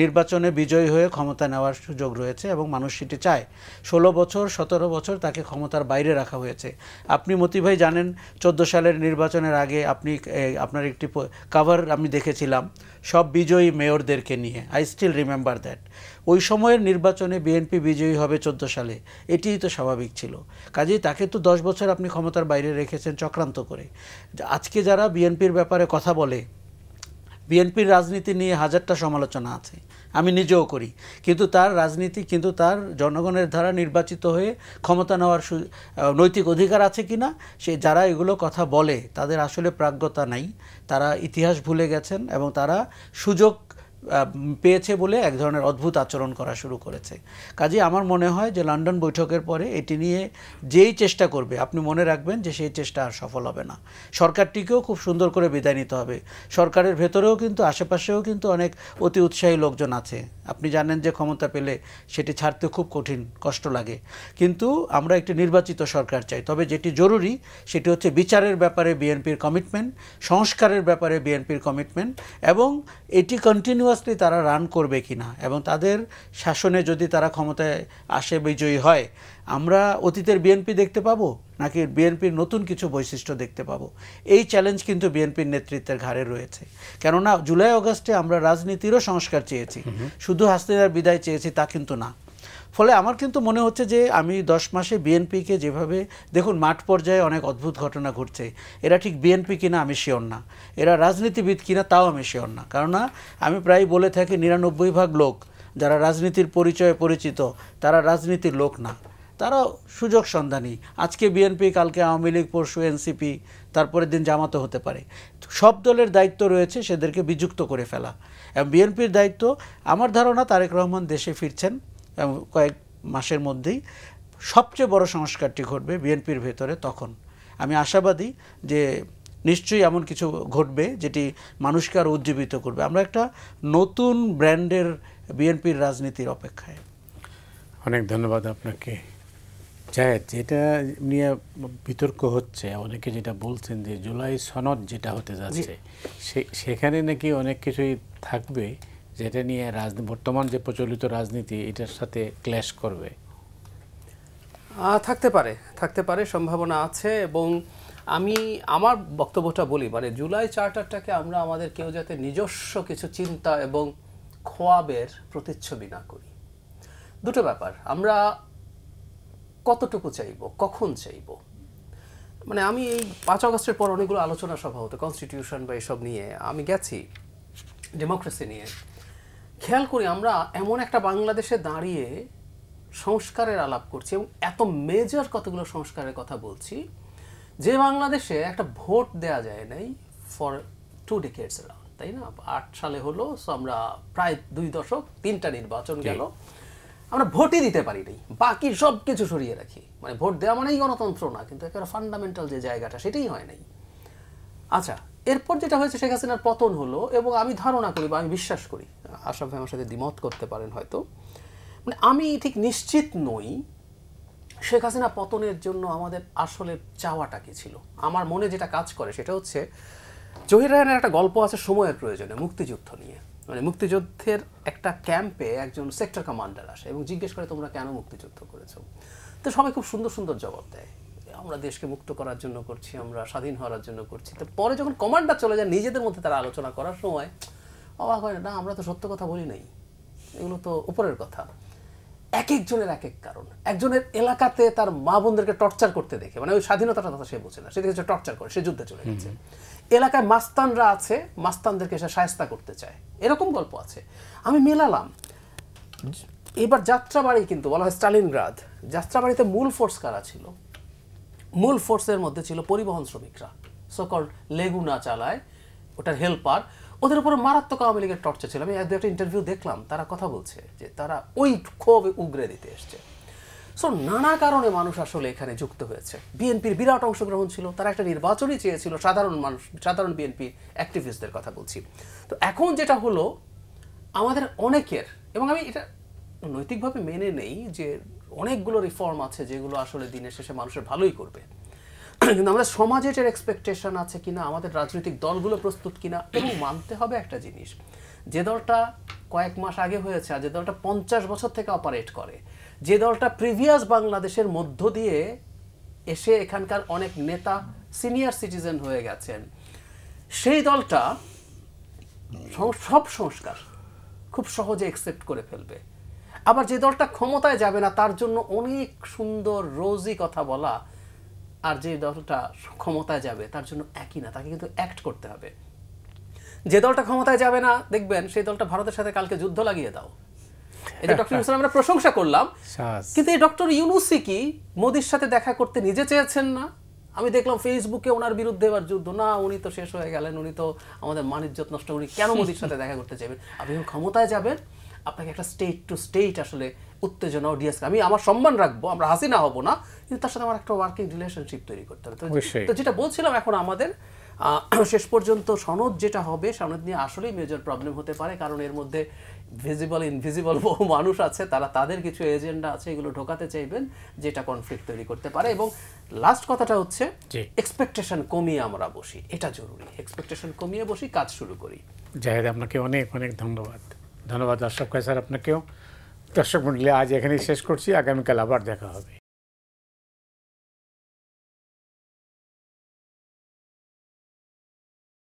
নির্বাচনে বিজয়ী হয়ে ক্ষমতা নেওয়ার সুযোগ রয়েছে এবং মানুষ সেটি চায়। 16 বছর 17 বছর তাকে ক্ষমতার বাইরে রাখা হয়েছে। আপনি মতি ভাই জানেন 14 সালের নির্বাচনের আগে আপনার একটি কভার আমি দেখেছিলাম সব বিজয়ী মেয়রদেরকে নিয়ে। I still remember that. ওই সময়ের নির্বাচনে বিএনপি বিজয়ী হবে 14 সালে, এটিই তো স্বাভাবিক ছিল। কাজেই তাকে তো 10 বছর আপনি ক্ষমতার বাইরে রেখেছেন চক্রান্ত করে। আজকে যারা বিএনপির ব্যাপারে কথা বলে, বিএনপির রাজনীতি নিয়ে হাজারটা সমালোচনা আছে, আমি নিজেও করি, কিন্তু তার রাজনীতি, কিন্তু তার জনগণের দ্বারা নির্বাচিত হয়ে ক্ষমতা নেওয়ার নৈতিক অধিকার আছে কিনা, সে যারা এগুলো কথা বলে তাদের আসলে প্রাজ্ঞতা নাই, তারা ইতিহাস ভুলে গেছেন এবং তারা সুযোগ পেয়েছে বলে এক ধরনের অদ্ভুত আচরণ করা শুরু করেছে। কাজেই আমার মনে হয় যে লন্ডন বৈঠকের পরে এটি নিয়ে যেই চেষ্টা করবে, আপনি মনে রাখবেন যে সেই চেষ্টা আর সফল হবে না। সরকারটিকেও খুব সুন্দর করে বিদায় নিতে হবে। সরকারের ভেতরেও কিন্তু আশেপাশেও কিন্তু অনেক অতি উৎসাহী লোকজন আছে। আপনি জানেন যে ক্ষমতা পেলে সেটি ছাড়তে খুব কঠিন, কষ্ট লাগে, কিন্তু আমরা একটি নির্বাচিত সরকার চাই। তবে যেটি জরুরি সেটি হচ্ছে বিচারের ব্যাপারে বিএনপির কমিটমেন্ট, সংস্কারের ব্যাপারে বিএনপির কমিটমেন্ট, এবং এটি কন্টিনিউয়াসলি তারা রান করবে কিনা, এবং তাদের শাসনে যদি তারা ক্ষমতায় আসে, বিজয়ী হয়, আমরা অতীতের বিএনপি দেখতে পাবো নাকি বিএনপির নতুন কিছু বৈশিষ্ট্য দেখতে পাবো। এই চ্যালেঞ্জ কিন্তু বিএনপির নেতৃত্বের ঘাড়ে রয়েছে। কেননা জুলাই আগস্টে আমরা রাজনীতিরও সংস্কার চেয়েছি, শুধু হাসিনার বিদায় চেয়েছি তা কিন্তু না। ফলে আমার কিন্তু মনে হচ্ছে যে আমি 10 মাসে বিএনপিকে যেভাবে, দেখুন মাঠ পর্যায়ে অনেক অদ্ভুত ঘটনা ঘটছে, এরা ঠিক বিএনপি কিনা আমি শিওর না, এরা রাজনীতিবিদ কিনা তাও আমি শিওর না। কেননা আমি প্রায় বলে থাকি 99% লোক যারা রাজনীতির পরিচয়ে পরিচিত তারা রাজনীতির লোক না, তারা সুযোগ সন্ধানী। আজকে বিএনপি, কালকে আওয়ামী লীগ, পরশু এনসিপি, তারপরের দিন জামাতও হতে পারে। সব দলের দায়িত্ব রয়েছে সেদেরকে বিযুক্ত করে ফেলা, এবং বিএনপির দায়িত্ব, আমার ধারণা তারেক রহমান দেশে ফিরছেন এবং কয়েক মাসের মধ্যেই সবচেয়ে বড় সংস্কারটি ঘটবে বিএনপির ভেতরে। তখন আমি আশাবাদী যে নিশ্চয়ই এমন কিছু ঘটবে যেটি মানুষকে আরও উজ্জীবিত করবে। আমরা একটা নতুন ব্র্যান্ডের বিএনপির রাজনীতির অপেক্ষায়। অনেক ধন্যবাদ আপনাকে। জায়েদ, যেটা নিয়ে বিতর্ক হচ্ছে, অনেকে যেটা বলছেন যে জুলাই সনদ যেটা হতে যাচ্ছে সেখানে নাকি অনেক কিছুই থাকবে যেটা নিয়ে বর্তমান যে প্রচলিত রাজনীতি এটার সাথে ক্ল্যাশ করবে। থাকতে পারে, সম্ভাবনা আছে। এবং আমি আমার বক্তব্যটা বলি, মানে জুলাই চার্টারটাকে আমরা আমাদের কেউ যাতে নিজস্ব কিছু চিন্তা এবং খোয়াবের প্রতিচ্ছবি না করি। দুটো ব্যাপার, আমরা কতটুকু চাইব, কখন চাইব। মানে আমি এই 5 আগস্টের পর অনেকগুলো আলোচনা সভা হতো কনস্টিটিউশন বা এসব নিয়ে, আমি গেছি ডেমোক্রেসি নিয়ে। খেয়াল করি আমরা এমন একটা বাংলাদেশে দাঁড়িয়ে সংস্কারের আলাপ করছি এবং এত মেজর কতগুলো সংস্কারের কথা বলছি যে বাংলাদেশে একটা ভোট দেয়া যায় নাই ফর 2 decades around, তাই না? 8 সালে হলো, সো আমরা প্রায় 2 দশক, 3টা নির্বাচন গেল, আমরা ভোটই দিতে পারি নাই। বাকি সব কিছু সরিয়ে রাখি, মানে ভোট দেওয়া মানেই গণতন্ত্র না, কিন্তু একেবারে ফান্ডামেন্টাল যে জায়গাটা সেটাই হয় নাই। আচ্ছা, এরপর যেটা হয়েছে শেখ হাসিনার পতন হলো, এবং আমি ধারণা করি বা আমি বিশ্বাস করি, আশরাফ ভাই আমার সাথে দ্বিমত করতে পারেন হয়তো, মানে আমি ঠিক নিশ্চিত নই শেখ হাসিনা পতনের জন্য আমাদের আসলে চাওয়াটা কি ছিল। আমার মনে যেটা কাজ করে সেটা হচ্ছে, জহির রায়হানের একটা গল্প আছে সময়ের প্রয়োজনে, মুক্তিযুদ্ধ নিয়ে। মানে মুক্তিযুদ্ধের একটা ক্যাম্পে একজন সেক্টর কমান্ডার আসে এবং জিজ্ঞেস করে তোমরা কেন মুক্তিযুদ্ধ করেছো। তো সবাই খুব সুন্দর সুন্দর জবাব দেয়, আমরা দেশকে মুক্ত করার জন্য করছি, আমরা স্বাধীন হওয়ার জন্য করছি। তো পরে যখন কমান্ডার চলে যায় নিজেদের মধ্যে তারা আলোচনা করার সময় অবাক হয়, না আমরা তো সত্য কথা বলি নাই, এগুলো তো উপরের কথা। এক একজনের এক এক কারণ। একজনের এলাকাতে তার মা বোনদেরকে টর্চার করতে দেখে, মানে ওই স্বাধীনতার কথা সে বোঝে না, সে দেখেছে টর্চার করে, সে যুদ্ধে চলে গেছে। এলাকায় মাস্তানরা আছে, মাস্তানদেরকে সে শায়েস্তা করতে চায়, এরকম গল্প আছে। আমি মেলালাম এবার যাত্রাবাড়ি, কিন্তু বলা হয় স্টালিনগ্রাদ, যাত্রাবাড়িতে মূল ফোর্স কারা ছিল? মূল ফোর্সের মধ্যে ছিল পরিবহন শ্রমিকরা, সকল লেগুনা চালায়, ওটার হেল্পার, ওদের উপরে মারাত্মক আওয়ামী লীগের টর্চার ছিল। আমি একটা ইন্টারভিউ দেখলাম, তারা কথা বলছে যে তারা ওই ক্ষোভ উগরে দিতে এসছে। সো নানা কারণে মানুষ আসলে এখানে যুক্ত হয়েছে। বিএনপির বিরাট অংশগ্রহণ ছিল, তারা একটা নির্বাচনই চেয়েছিল, সাধারণ মানুষ, সাধারণ বিএনপি অ্যাক্টিভিস্টদের কথা বলছি। তো এখন যেটা হলো আমাদের অনেকের, এবং আমি এটা নৈতিকভাবে মেনে নেই যে অনেকগুলো রিফর্ম আছে যেগুলো আসলে দিনের শেষে মানুষের ভালোই করবে, কিন্তু আমাদের সমাজে এটার এক্সপেকটেশন আছে কিনা, আমাদের রাজনৈতিক দলগুলো প্রস্তুত কিনা। এবং মানতে হবে একটা জিনিস, যে দলটা কয়েক মাস আগে হয়েছে আর যে দলটা 50 বছর থেকে অপারেট করে, যে দলটা প্রিভিয়াস বাংলাদেশের মধ্য দিয়ে এসে এখানকার অনেক নেতা সিনিয়র সিটিজেন হয়ে গেছেন, সেই দলটা সব সংস্কার খুব সহজে অ্যাকসেপ্ট করে ফেলবে। আবার যে দলটা ক্ষমতায় যাবে না তার জন্য অনেক সুন্দর রোজি কথা বলা, আর যে দলটা ক্ষমতায় যাবে তার জন্য একই না, তাকে কিন্তু অ্যাক্ট করতে হবে। যে দলটা ক্ষমতায় যাবে না দেখবেন সেই দলটা ভারতের সাথে কালকে যুদ্ধ লাগিয়ে দাও। এটা ডক্টর ইউনূস আমরা প্রশংসা করলাম, কিন্তু এই ডক্টর ইউনূসই কি মোদির সাথে দেখা করতে নিজে চেয়েছেন না? আমি দেখলাম ফেসবুকে ওনার বিরুদ্ধে এবার যুদ্ধ, না উনি তো শেষ হয়ে গেলেন, উনি তো আমাদের মান-ইজ্জত নষ্ট, উনি কেন মোদির সাথে দেখা করতে চাইবেন? আপনি যখন ক্ষমতায় যাবেন আপনাকে একটা স্টেট টু স্টেট আসলে উত্তেজনা ও ডিএসকে, আমি আমার সম্মান রাখবো, আমরা হাসিনা হব না, কিন্তু তার সাথে আমার একটা ওয়ার্কিং রিলেশনশিপ তৈরি করতে হবে। তো যেটা বলছিলাম, এখন আমাদের শেষ পর্যন্ত সনদ যেটা হবে, সনদ নিয়ে আসলেই মেজর প্রবলেম হতে পারে, কারণ এর মধ্যে ভিজিবল ইনভিজিবল বহু মানুষ আছে, তারা তাদের কিছু এজেন্ডা আছে, এগুলো ঢোকাতে চাইবেন, যেটা কনফ্লিক্ট তৈরি করতে পারে। এবং লাস্ট কথাটা হচ্ছে এক্সপেকটেশন কমিয়ে আমরা বসি, এটা জরুরি, এক্সপেকটেশন কমিয়ে বসি, কাজ শুরু করি। জাহেদ, আপনাকে অনেক অনেক ধন্যবাদ। ধন্যবাদ আশরাফ স্যার আপনাকেও। দর্শক মণ্ডলী, আজ এখানেই শেষ করছি, আগামীকাল আবার দেখা হবে।